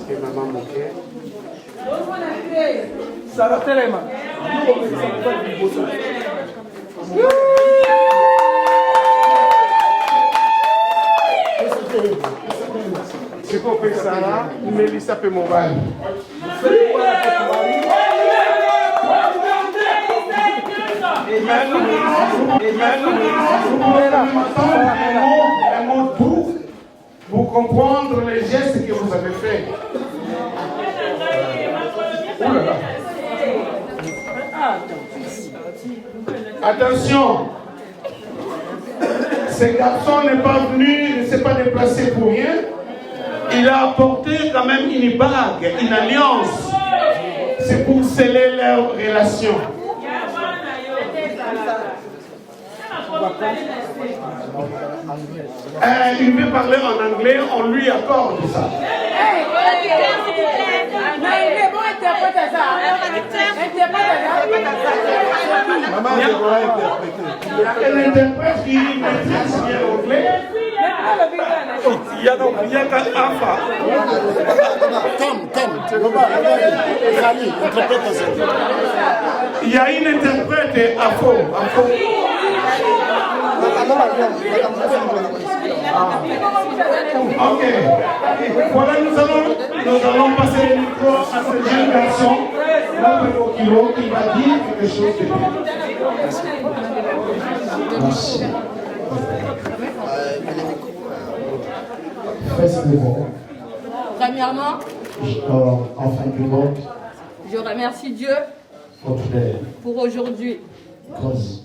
c'est maman Moké. Ça va tellement. C'est qu'on fait ça là, Mélissa peut mobile. Un mot doux pour comprendre les gestes que vous avez faits. Attention, ce garçon n'est pas venu, ne s'est pas déplacé pour rien. Il a apporté quand même une bague, une alliance. C'est pour sceller leur relation. Il veut parler en anglais, on lui accorde ça. Maman, je dois interpréter. Il y a un interprète qui maîtrise bien l'anglais. Il y a qu'un alpha. Il y a une interprète à faux. Ok. Voilà, nous allons passer le micro à ce jeune garçon, notre Kilo, qui va dire quelque chose de bien. Merci. Premièrement, Enfant du monde, je remercie Dieu for today. pour aujourd'hui. Because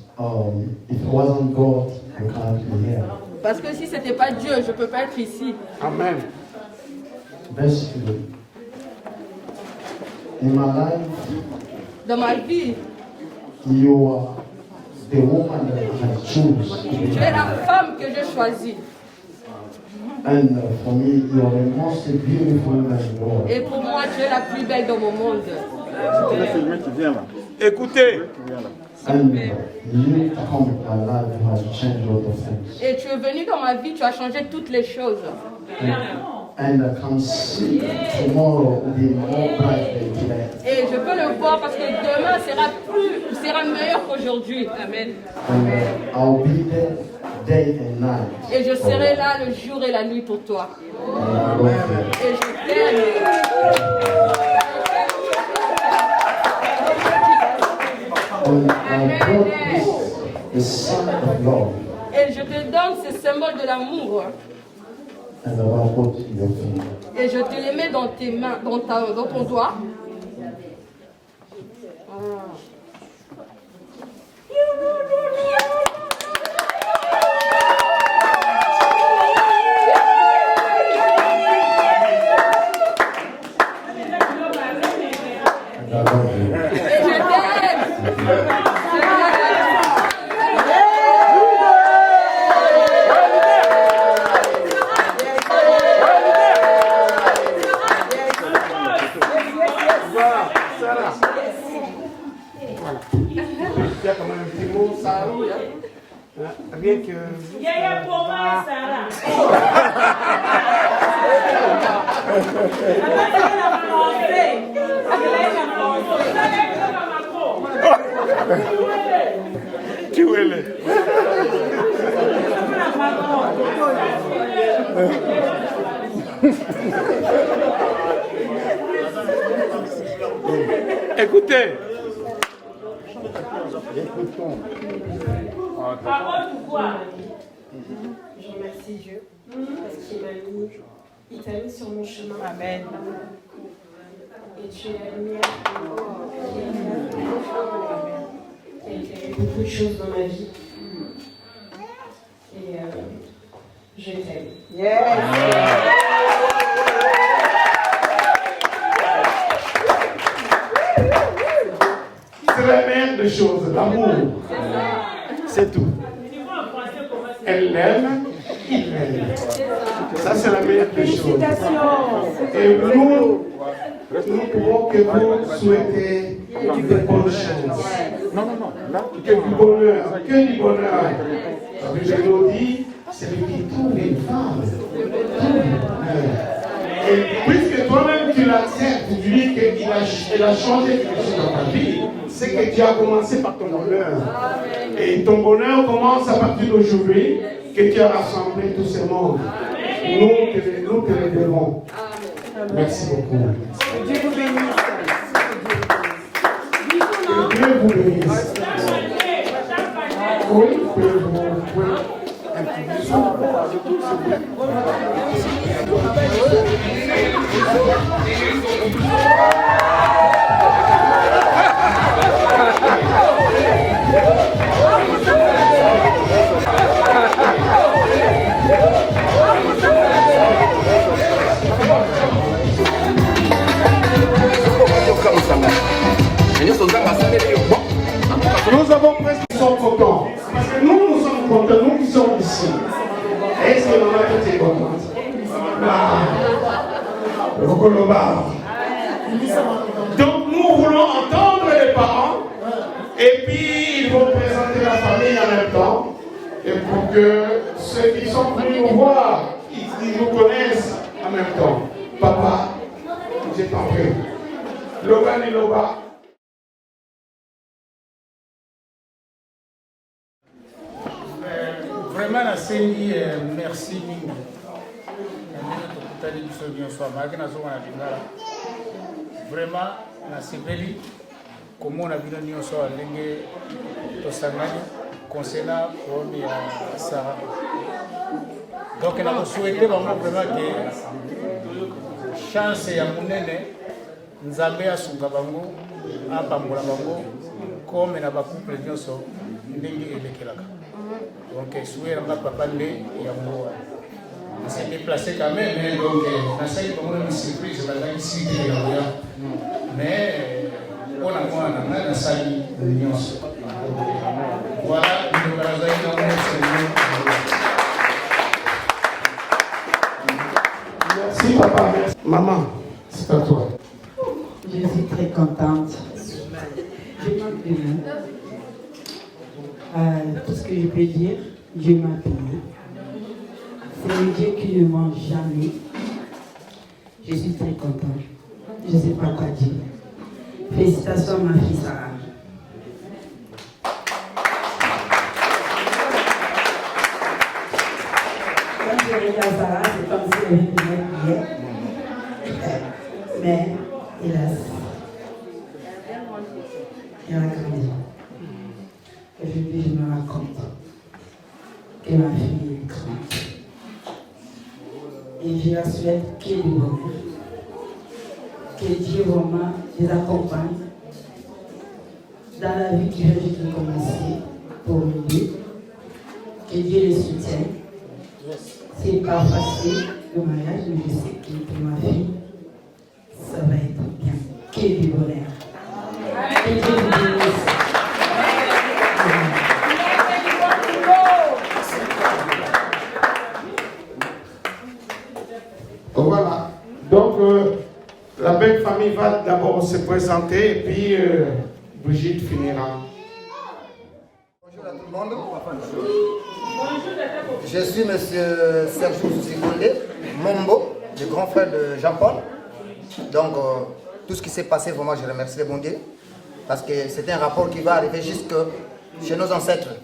if it wasn't God cannot be here. Parce que si ce n'était pas Dieu, je ne peux pas être ici. Amen. Basically, in my life, Dans ma vie, you are the woman that I choose. tu es la femme que j'ai choisie. And for me, you are the most beautiful woman in the world. Et pour moi, tu es la plus belle dans mon monde. Écoutez. And you come in my life, you have changed a lot of things. Et tu es venu dans ma vie, tu as changé toutes les choses. And I can see tomorrow will be more bright than today. Et je peux le voir parce que demain sera meilleur qu'aujourd'hui. Amen. And I'll be there day and night. Et je serai là le jour et la nuit pour toi. And I love you. Et je t'aime. And I brought this, the son of love. Et je te donne ce symbole de l'amour. And I will put in your finger. Et je te les mets dans tes mains, dans ton doigt. And I love you. Et je t'aime. Il y a quand même un petit mot, ça oui, hein. Rien que... Yaya pour moi, Sarah. Tu es là. Écoutez. Parole ou quoi? Je remercie Dieu parce qu'il t'a mis sur mon chemin. Amen. Et tu es la lumière qui a fait beaucoup de choses dans ma vie. Et je t'aime. C'est la meilleure des choses, l'amour. C'est tout. Elle l'aime, il l'aime. Ça, c'est la meilleure des choses. Et nous pouvons que vous souhaiter de bonnes choses. Que du bonheur, que du bonheur. Je l'ai dit, c'est depuis toutes les femmes. Et puisque toi-même tu l'acceptes, tu dis qu'elle a changé quelque chose dans ta vie, c'est que tu as commencé par ton bonheur. Et ton bonheur commence à partir d'aujourd'hui, que tu as rassemblé tous ces mondes. Nous te les devons. Merci beaucoup. Dieu vous bénisse. Que Dieu vous bénisse. Oui, vous pouvez un petit bisou. Nous avons presque qui sont contents. Parce que nous sommes contents, nous qui sommes ici. Est-ce que maman était contente? Donc nous voulons entendre les parents et puis ils vont présenter la famille en même temps. Et pour que ceux qui sont venus nous voir, ils nous connaissent en même temps. Papa, je t'en prie. Logan et Loba. Vraiment, la CNI, merci mingi. Vraiment, la CBLI, comme on a vu nous sur la ligne de Sangani, concernant Sarah. Donc, on a souhaité vraiment que chance ya munene nzambe asunga bango apambola bango comme na ba couple nyonso ndenge elekelaka. Donc, souhait à papa Lé et à moi. On s'est déplacé quand même, hein, donc on a essayé de faire une surprise, on a ici mais on a moi, on a salle d'union. Voilà, nous allons Merci papa. Maman, c'est à toi. Je suis très contente. Je manque de mots. Tout ce que je peux dire, Dieu m'a payé. C'est le Dieu qui ne ment jamais. Je suis très contente. Je ne sais pas quoi dire. Félicitations à ma fille Sarah. Quand je regarde Sarah, c'est comme si elle venait hier. Mais, hélas, elle a grandi. Aujourd'hui, je me rends compte que ma fille est grande. Et je la souhaite que du bonheur. Que Dieu vraiment les accompagne dans la vie qui vient de commencer pour lui. Que Dieu les soutienne. C'est pas facile le mariage, mais je sais que pour ma fille, ça va être bien. Que du bonheur. Que Dieu vous bénisse. Voilà. Donc, la belle famille va d'abord se présenter et puis Brigitte finira. Bonjour à tout le monde. Je suis monsieur Sergio Zigonde Mombo, le grand frère de Jean-Paul. Donc, tout ce qui s'est passé, vraiment, je remercie le bon Dieu. Parce que c'est un rapport qui va arriver jusque chez nos ancêtres.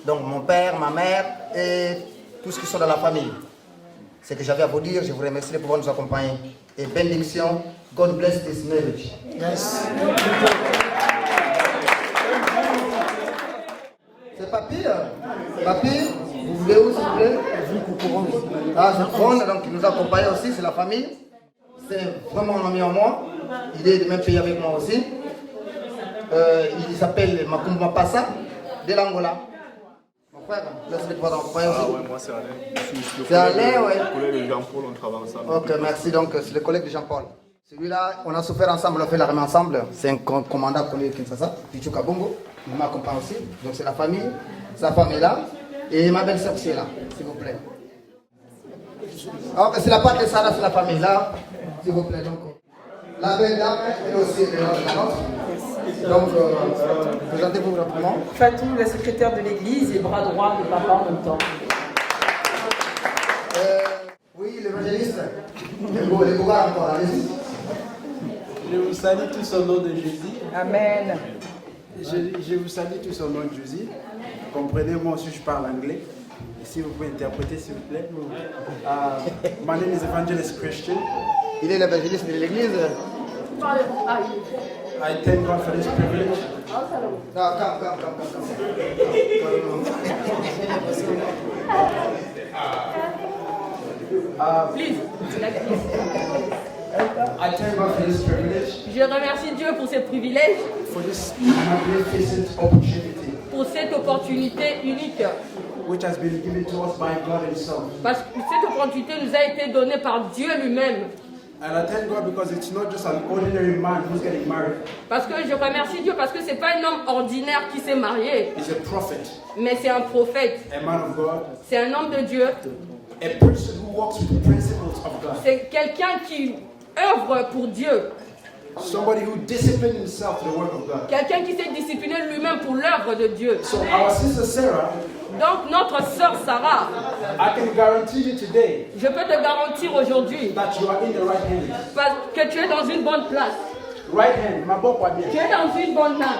Donc, mon père, ma mère et tous ceux qui sont dans la famille. Ce que j'avais à vous dire, je vous remercie de pouvoir nous accompagner. Et bénédiction, God bless this marriage. Yes. C'est Papy. Papy, vous voulez où s'il vous plaît? Ah, c'est Ron, donc il nous accompagne aussi, c'est la famille. C'est vraiment un ami en moi. Il est du même pays avec moi aussi. Il s'appelle Makumba Passa, de l'Angola. Mon frère, merci de pouvoir accompagner aussi. Ah ouais, moi c'est Alain. C'est Alain, ouais. Le collègue de Jean-Paul, on travaille ensemble. Ok, merci. Donc, c'est le collègue de Jean-Paul. Celui-là, on a souffert ensemble, on a fait l'armée ensemble. C'est un commandant collègue de Kinshasa, Pichu Kabongo. Il m'accompagne aussi. Donc, c'est la famille. Sa femme est là. Et ma belle-sœur aussi est là, s'il vous plaît. Alors, c'est la part de Sarah, c'est la famille là, s'il vous plaît. Donc, la belle dame, elle aussi est la nôtre. Donc, présentez-vous rapidement. Fatou, la secrétaire de l'église et bras droit de papa en même temps. Oui, l'évangéliste. Les beaux gars encore, allez-y. Je vous salue tous au nom de Jésus. Amen. Je vous salue tous au nom de Jésus. Comprenez, moi aussi je parle anglais. Et si vous pouvez interpréter s'il vous plaît. My name is Evangelist Christian. Il est l'évangéliste de l'église. I thank God for this privilege. Please. I thank God for this privilege. Je remercie Dieu pour ce privilège, For this magnificent opportunity. pour cette opportunité unique. Which has been given to us by God Himself. Parce que cette opportunité nous a été donnée par Dieu lui-même. And I thank God because it's not just an ordinary man who's getting married. Parce que je remercie Dieu parce que c'est pas un homme ordinaire qui s'est marié. He's a prophet. Mais c'est un prophète. A man of God. C'est un homme de Dieu. A person who walks with the principles of God. C'est quelqu'un qui œuvre pour Dieu. Somebody who disciplined himself to the work of God. Quelqu'un qui s'est discipliné lui-même pour l'œuvre de Dieu. So our sister Sarah, donc notre sœur Sarah, I can guarantee you today, je peux te garantir aujourd'hui that you are in the right hand. Que tu es dans une bonne place. Right hand, ma bonne poignée. Tu es dans une bonne main.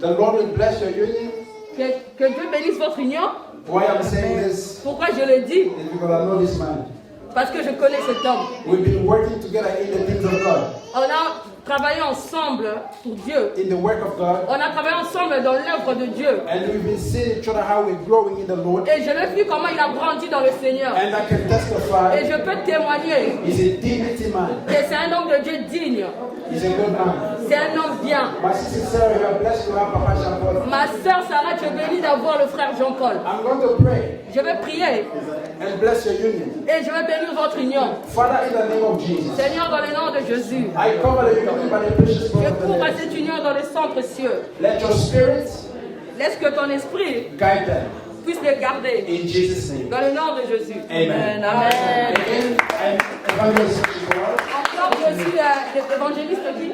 The Lord will bless your union. Que Dieu bénisse votre union. Why I'm saying this? Pourquoi je le dis? Is because I know this man. Parce que je connais cet homme. We've been working together in the things of God. On a travaillé ensemble pour Dieu. in the work of God. On a travaillé ensemble dans l'œuvre de Dieu. And we've been seeing each other how we're growing in the Lord. Et je l'ai vu comment il a grandi dans le Seigneur. And I can testify. Et je peux témoigner He's a dignity man. que c'est un homme de Dieu digne. He's a good man. C'est un homme bien. My sister Sarah, you are blessed to have Papa Jean-Paul. Ma sœur Sarah, tu es bénie d'avoir le frère Jean-Paul. I'm going to pray. Je vais prier. And bless your union. Et je vais bénir votre union. Father, in the name of Jesus. Seigneur, dans le nom de Jésus. I cover the union by the precious blood Je of the couvre Lamb. cette union dans le sang précieux. Let your spirit Laisse que ton esprit guide them. puisse les garder. In Jesus' name. Dans le nom de Jésus. Amen. Amen. And evangelist Encore, je suis l'évangéliste qui?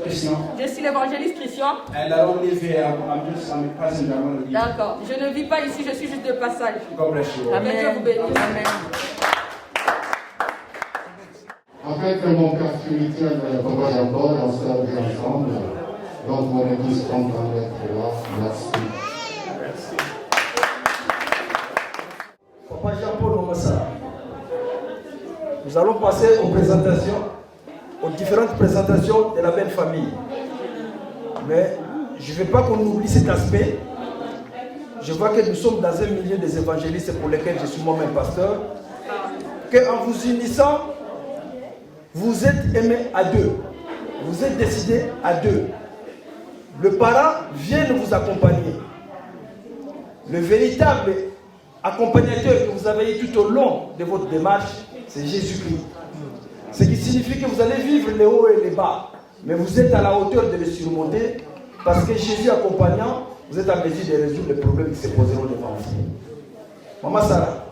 Christian. Je suis l'évangéliste Christian. And I don't live here. I'm a passenger. I'm going to leave. D'accord. Je ne vis pas ici, je suis juste de passage. God bless you. Amen. Dieu vous bénisse. Amen. Avec mon père spirituel, Papa Jean-Paul, on servit ensemble. Donc mon église content d'être là. Merci. Papa Jean-Paul Omassa. Nous allons passer aux présentations, aux différentes présentations de la belle famille. Mais je ne veux pas qu'on oublie cet aspect. Je vois que nous sommes dans un milieu des évangélistes pour lesquels je suis moi-même pasteur. Qu'en vous unissant, vous êtes aimés à deux. Vous êtes décidés à deux. Le parent vient vous accompagner. Le véritable accompagnateur que vous avez eu tout au long de votre démarche, c'est Jésus-Christ. Ce qui signifie que vous allez vivre les hauts et les bas. Mais vous êtes à la hauteur de les surmonter parce que Jésus accompagnant, vous être en mesure de résoudre les problèmes qui se poseront devant vous. Maman Sarah,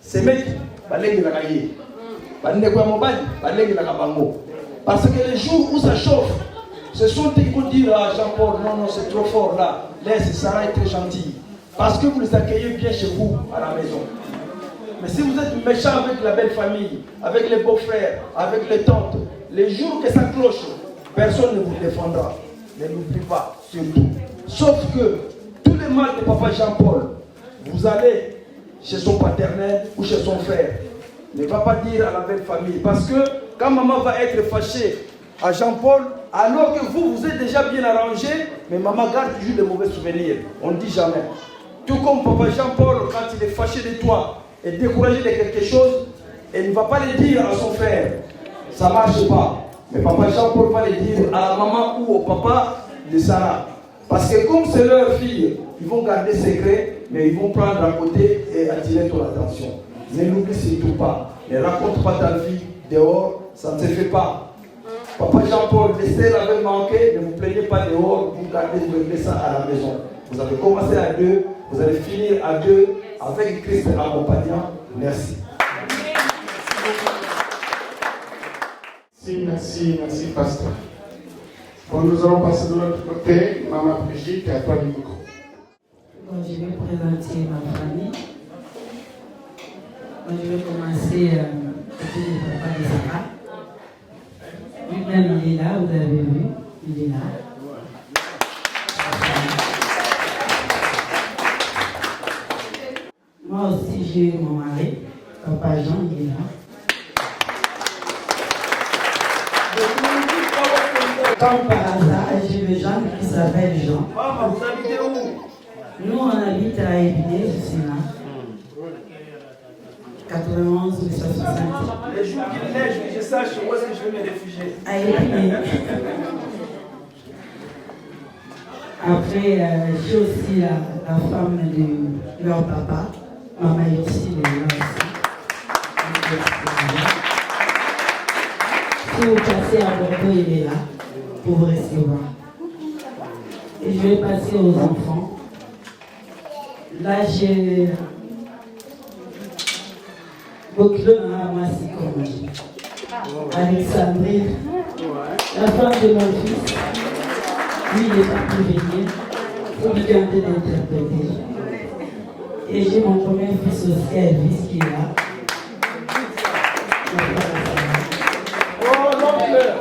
ces mecs, parce que les jours où ça chauffe, ce sont eux qui vont dire à Jean-Paul, non, non, c'est trop fort là. Laisse, Sarah est très gentille. Parce que vous les accueillez bien chez vous, à la maison. Mais si vous êtes méchant avec la belle famille, avec les beaux-frères, avec les tantes, les jours que ça cloche, personne ne vous défendra. Ne l'oubliez pas, surtout. Sauf que tous les mal de Papa Jean-Paul, vous allez chez son paternel ou chez son frère. Ne va pas dire à la belle famille. Parce que quand maman va être fâchée à Jean-Paul, alors que vous êtes déjà bien arrangé, mais maman garde toujours de mauvais souvenirs. On ne dit jamais. Tout comme Papa Jean-Paul, quand il est fâché de toi et découragé de quelque chose, il ne va pas le dire à son frère. Ça ne marche pas. Mais Papa Jean-Paul va le dire à la maman ou au papa de Sarah. Parce que comme c'est leur fille, ils vont garder secret, mais ils vont prendre à côté et attirer ton attention. Ne l'oublie surtout pas. Ne raconte pas ta vie dehors, ça ne se fait pas. Papa Jean-Paul, laissez l'avait manqué, ne vous plaignez pas dehors, vous gardez, vous réglez ça à la maison. Vous avez commencé à deux, vous allez finir à deux, avec Christ accompagnant. Merci. Merci, pasteur. Bon, nous allons passer de l'autre côté. Maman Brigitte, à toi le micro. Bon, je vais présenter ma famille. Bon, je vais commencer avec le papa de Sarah. Lui-même, il est là, vous avez vu, il est là. Moi aussi, j'ai eu mon mari, papa Jean, il est là. Comme par hasard, j'ai le Jean qui s'appelle Jean. Maman, vous habitez où? Nous, on habite à Épinay, je suis là. 91 ou 60. Les jours qu'il neige, que je sache où est-ce que je vais me réfugier. À Épinay. Après, j'ai aussi la femme de leur papa. Maman est aussi là aussi. Si vous passez à Bordeaux, il est là pour vous recevoir. Et je vais passer aux enfants. Là, j'ai Boclon Ramassi comme Alexandrine, la femme de mon fils. Lui, il n'est pas pu venir. Il faut lui garder d'interpréter. Et j'ai mon premier fils aussi, Elvis, qui est là. Oh, l'oncle!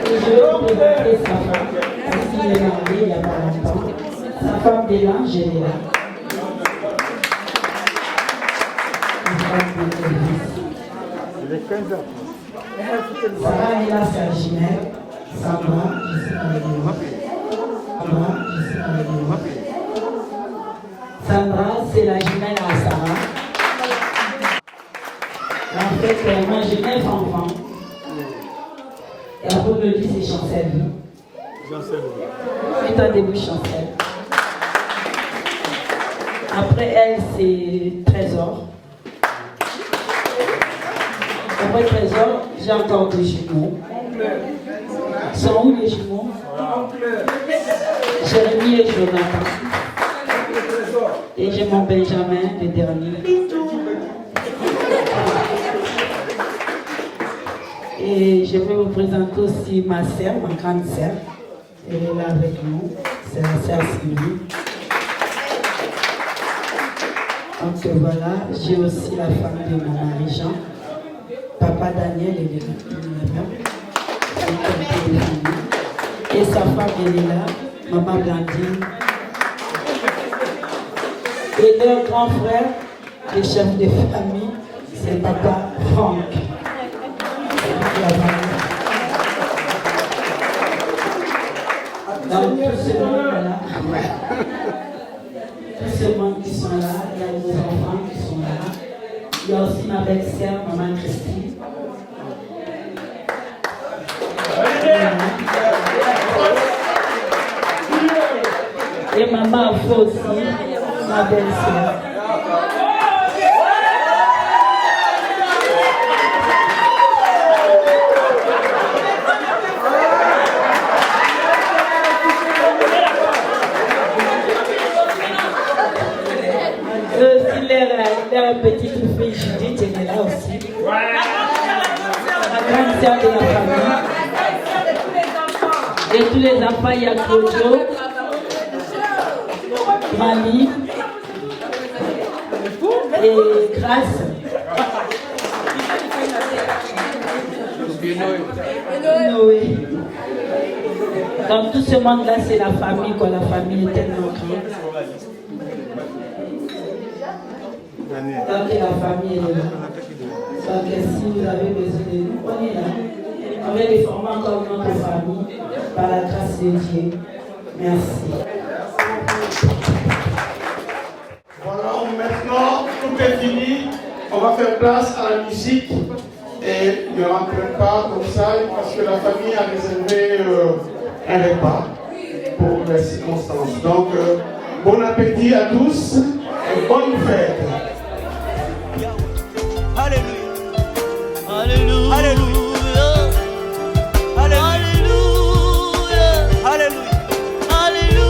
Et je vais présenter sa femme. Parce qu'il est marié il n'y a pas longtemps. Sa femme d'Élange, elle est là. Il est 15 ans. Sarah est là, sa jumelle. Sandra, je sais pas le nom. Sandra, c'est la jumelle à Sarah. En fait, moi j'ai 9 enfants. Et après, on me dit c'est Chancel. C'est un début Chancel. Après elle, c'est Trésor. Après Trésor, j'ai encore 2 jumeaux. Sont où les jumeaux? Jérémy et Jonathan. Et j'ai mon Benjamin, le dernier. Et je vais vous présenter aussi ma sœur, ma grande sœur. Elle est là avec nous. C'est la sœur Sylvie. Donc voilà, j'ai aussi la femme de mon mari Jean. Papa Daniel, il est là. Et sa femme, elle est là. Maman Blandine. Et leur grand frère, le chef de famille, c'est Papa Franck. Donc tout ce monde-là, tout ce monde qui sont là, il y a nos enfants qui sont là. Il y a aussi ma belle-sœur, Maman Christine. Et Maman Afo aussi, ma belle-sœur. Leur petite fille Judith, elle est là aussi. La grande sœur de la famille. Et tous les enfants, il y a Claudio, Mali et Grâce. Noé. Donc tout ce monde-là, c'est la famille, quoi. La famille est tellement grande. Donc la famille est là. Donc si vous avez besoin de nous, on est là. On va les former encore notre famille par la grâce de Dieu. Merci. Voilà, maintenant, tout est fini. On va faire place à la musique. Et ne rentrez pas comme ça, parce que la famille a réservé un repas pour les circonstances. Donc, bon appétit à tous et bonne fête. Alléluia. Alléluia. Alléluia. Alléluia. Alléluia.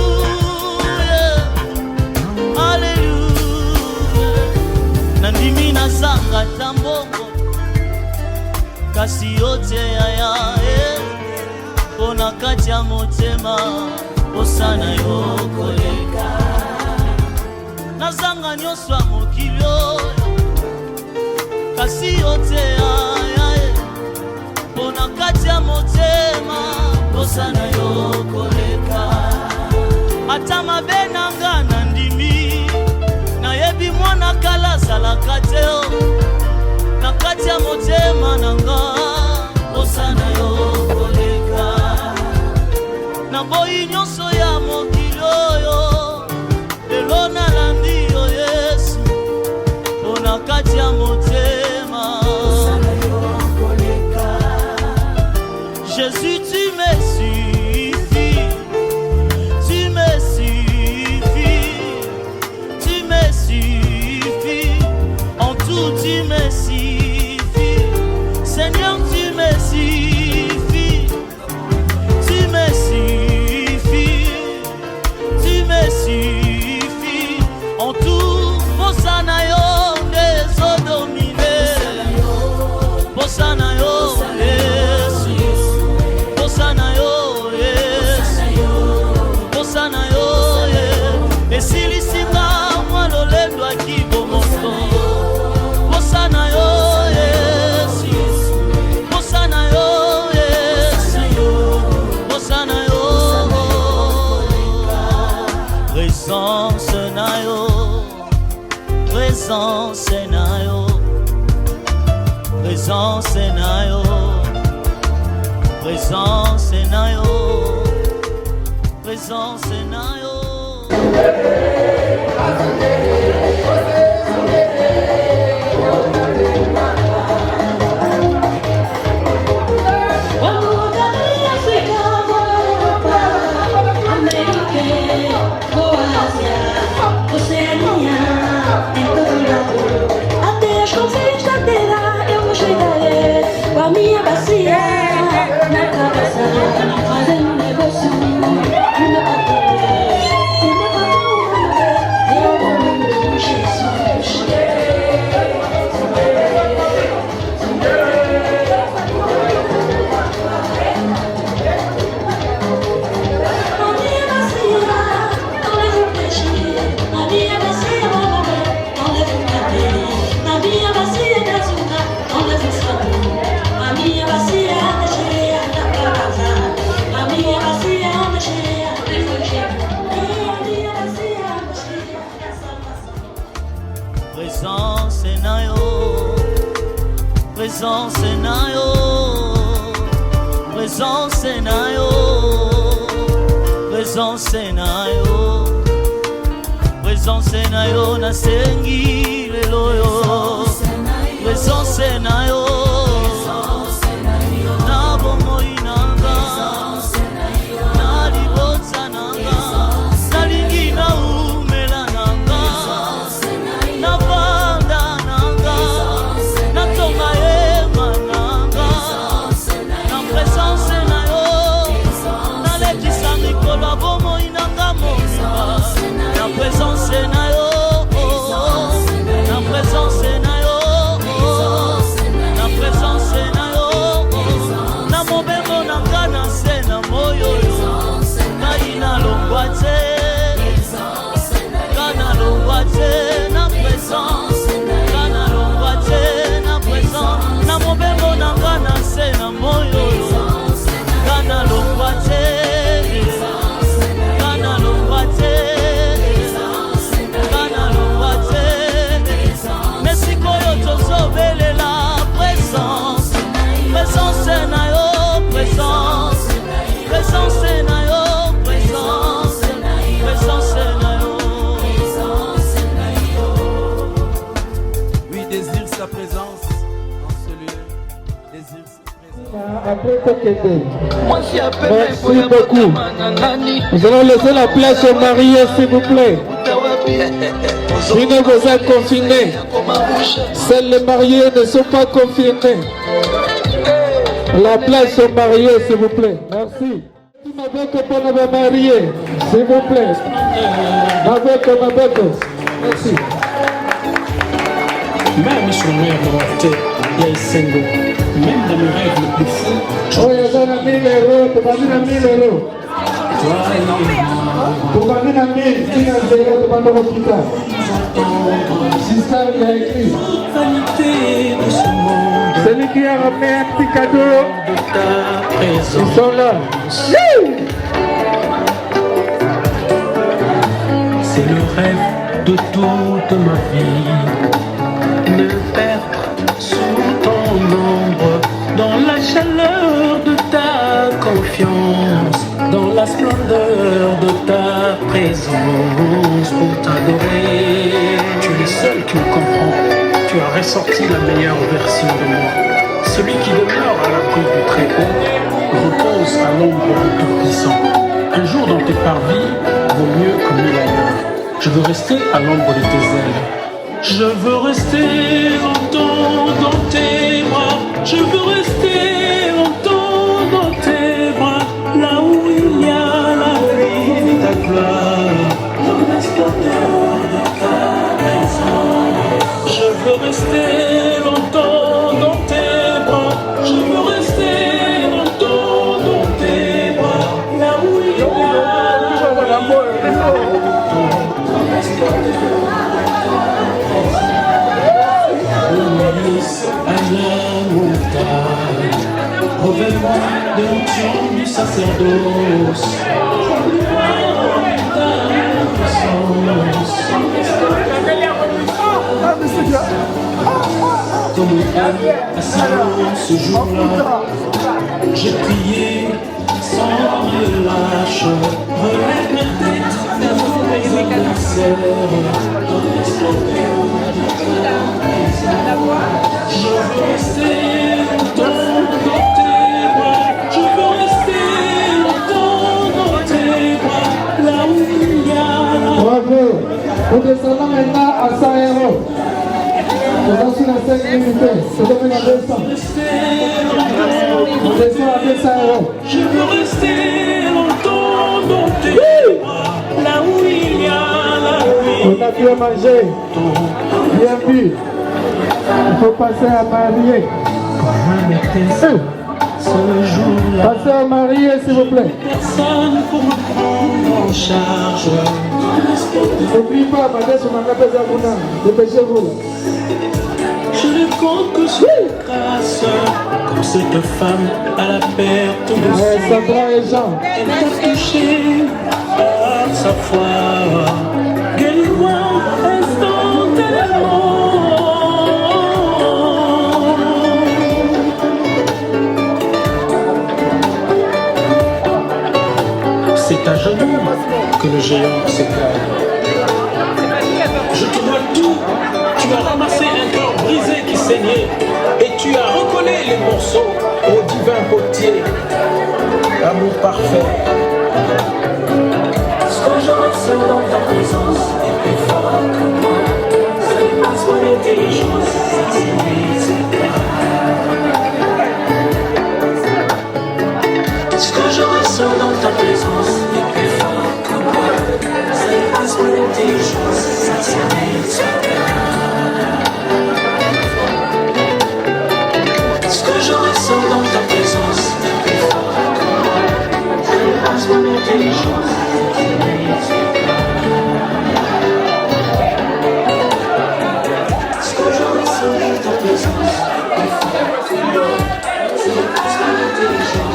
Alléluia. Nandimi nasanga tambongo kasi yote yaya pona kati ya motema osana yokoleka nazanga nyonso ya mokili oyo kasi yote yaya pona kati ya motema osana yokoleka ata mabe nanga nandimi nayebi mwana kala azalaka te na kati ya motema nanga osana yokoleka na boyi nyonso ya mokili oyo lelo nalandi yo Yesu mpona kati ya motema osana yokoleka. Jésus, tu me suffis, tu me suffis, tu me suffis, en tout tu me suffis, Seigneur, tu me suffis, tu me suffis, tu me suffis, en tout, Bosana yo, désodominé, Bosana yo, Bosana yo, présence na yo, présence na yo. Até as confins da terra eu vou chegarei com a minha bacia na cabeça, fazendo um negócio e meu patrão, eu vou Jesus. Présence na yo, présence na yo, présence na yo, présence na yo, présence na yo na sengi lelo yo, présence na yo, na bomoi nanga, na libota nanga, na lingi na umela nanga. Na banda nanga, na tonga ema nanga, na présence na yo, na lekisa mikolo bomoi nanga mobima, na présence na yo, na présence na yo, na présence na yo, na mobembo nanga na se na moyo yo, ngai na longwa te, ngai na longwa te. Kana longwa te na présence, na mobembo nanga na se na moyo. Kana longwa te, kana longwa te, kana longwa te. Mesiko yo tozobelela présence, présence na yo, présence, présence na yo, présence, présence na yo. Désire sa présence dans ce lieu. Désire sa présence. Merci beaucoup. Nous allons laisser la place aux mariés, s'il vous plaît. Venez, vous êtes confinés. Seuls les mariés ne sont pas confinés. La place aux mariés, s'il vous plaît. Merci. S'il vous plaît. Merci. Même sur la meilleure volonté, il y a un single. Même dans mes rêves les plus fous. Oh, il y a 1000 euros, tu vas dire 1000 euros. Tu vas dire 1000, tu vas dire l'hôpital. C'est ça, il a écrit. Celui qui a ramené un petit cadeau, ils sont là. C'est le rêve de toute ma vie. Me perdre sous ton ombre, dans la chaleur de ta confiance, dans la splendeur de ta présence, pour t'adorer. Tu es le seul qui me comprend. Tu as ressorti la meilleure version de moi. Celui qui demeure à l'abri du Très-Haut repose à l'ombre du Tout-Puissant. Un jour dans tes parvis vaut mieux que 1000 ailleurs. Je veux rester à l'ombre de tes ailes. Je veux rester longtemps dans tes bras. Je veux rester longtemps dans tes bras. Là où il y a la vie de ta gloire, dans la splendeur de ta présence. Je veux rester longtemps dans tes bras. Je veux rester longtemps dans tes bras. Là où il y a la vie de ta à la montagne, revenons de l'onction du sacerdoce. Comme Anne à Sion ce jour-là, J'ai prié sans relâche, relève ma tête, mes adversaires. Je veux rester longtemps dans tes bras, je veux rester longtemps dans tes bras, là où il y a. Bravo. Nous descendons maintenant à 100 €. Nous sommes sur la 5 minutes. C'est devenu à 200. On descend à 200 €. Je veux rester longtemps dans tes bras, là où il y a la vie. On a bien mangé, bien bu. Il faut passer à marier. Passez à marier, s'il vous plaît. Personne pour me prendre en charge. N'oublie pas, madame, sur ma capelle d'Abouna. Dépêchez-vous. Je ne compte que sur la grâce, comme cette femme à la perte de sang. Sandra et Jean. Elle t'a touché par sa foi. Qu'elle voit instantanément. C'est à genoux que le géant s'éclate. Je te dois tout. Tu as ramassé un cœur brisé qui saignait et tu as recollé les morceaux au divin potier. Amour parfait. Ce que je ressens dans ta présence est plus fort que moi. Ça dépasse mon intelligence. Ce que je ressens dans ta présence est plus fort que moi. Ça dépasse mon intelligence. Ce que je ressens dans ta présence est plus fort que moi. Ça dépasse mon intelligence. Ce que je ressens dans ta présence est plus fort que moi. Ça dépasse mon intelligence.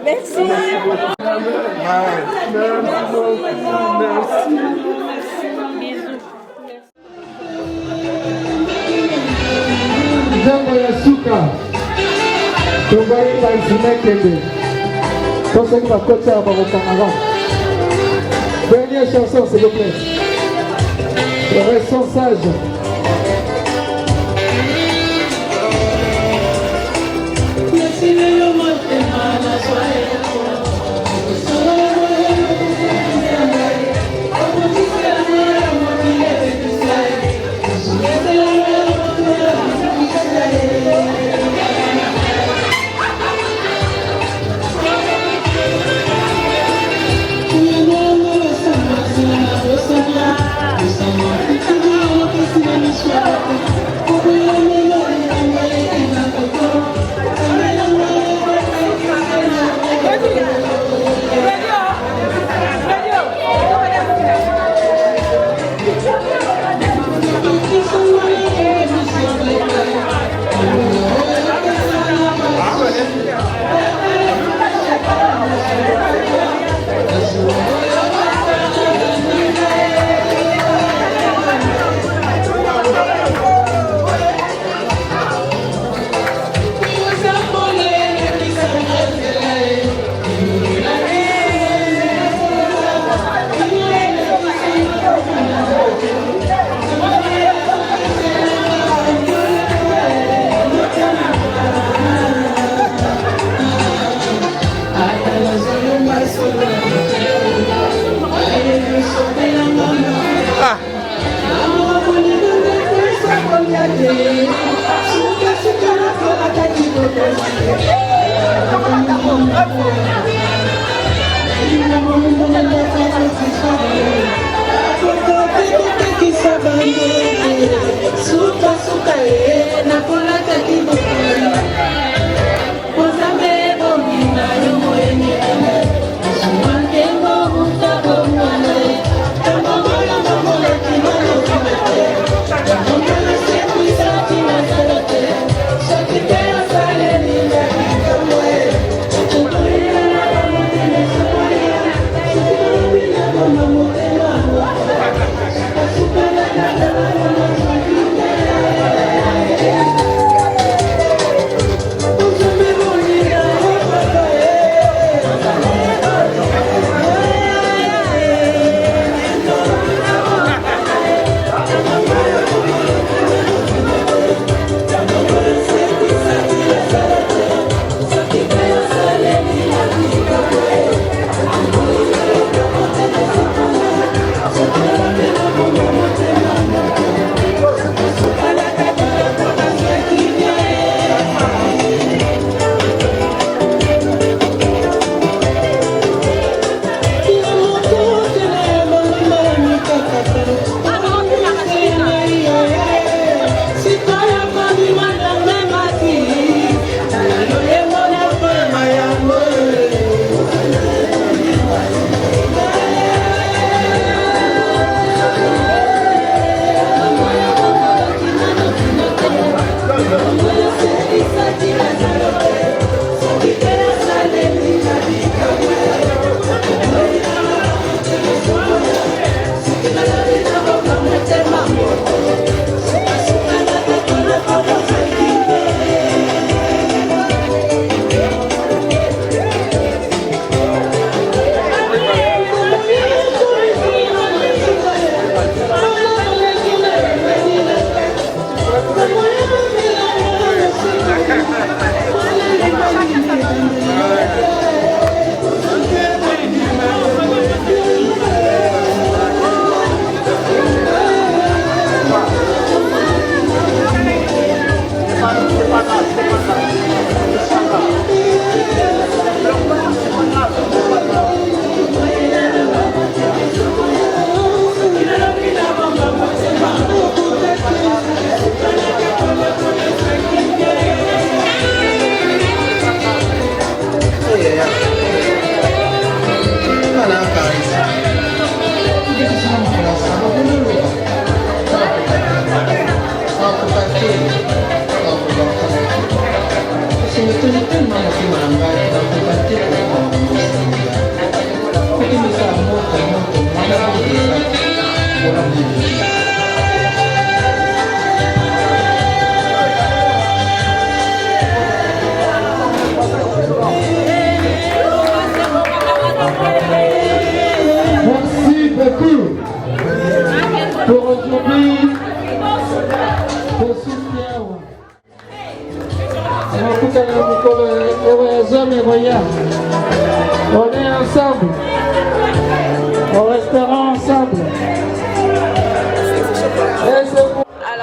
Merci. Jambo ya suka. Tungai tansine kende. Pensez que ma côte à Barokanaga. Dernière chanson, s'il vous plaît. Restons sages.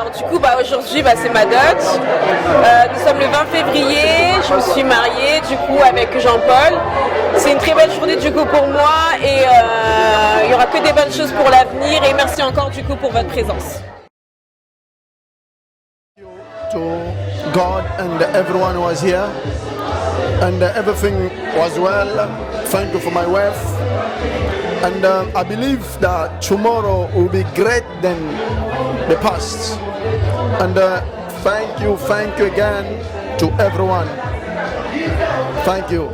Alors du coup, aujourd'hui, c'est ma dot. Nous sommes le 20 février, je me suis mariée du coup avec Jean-Paul. C'est une très belle journée du coup pour moi et il n'y aura que des bonnes choses pour l'avenir et merci encore du coup pour votre présence. To God and everyone who was here and everything was well. Thank you for my wife. And I believe that tomorrow will be great than the past. And thank you again to everyone. Thank you.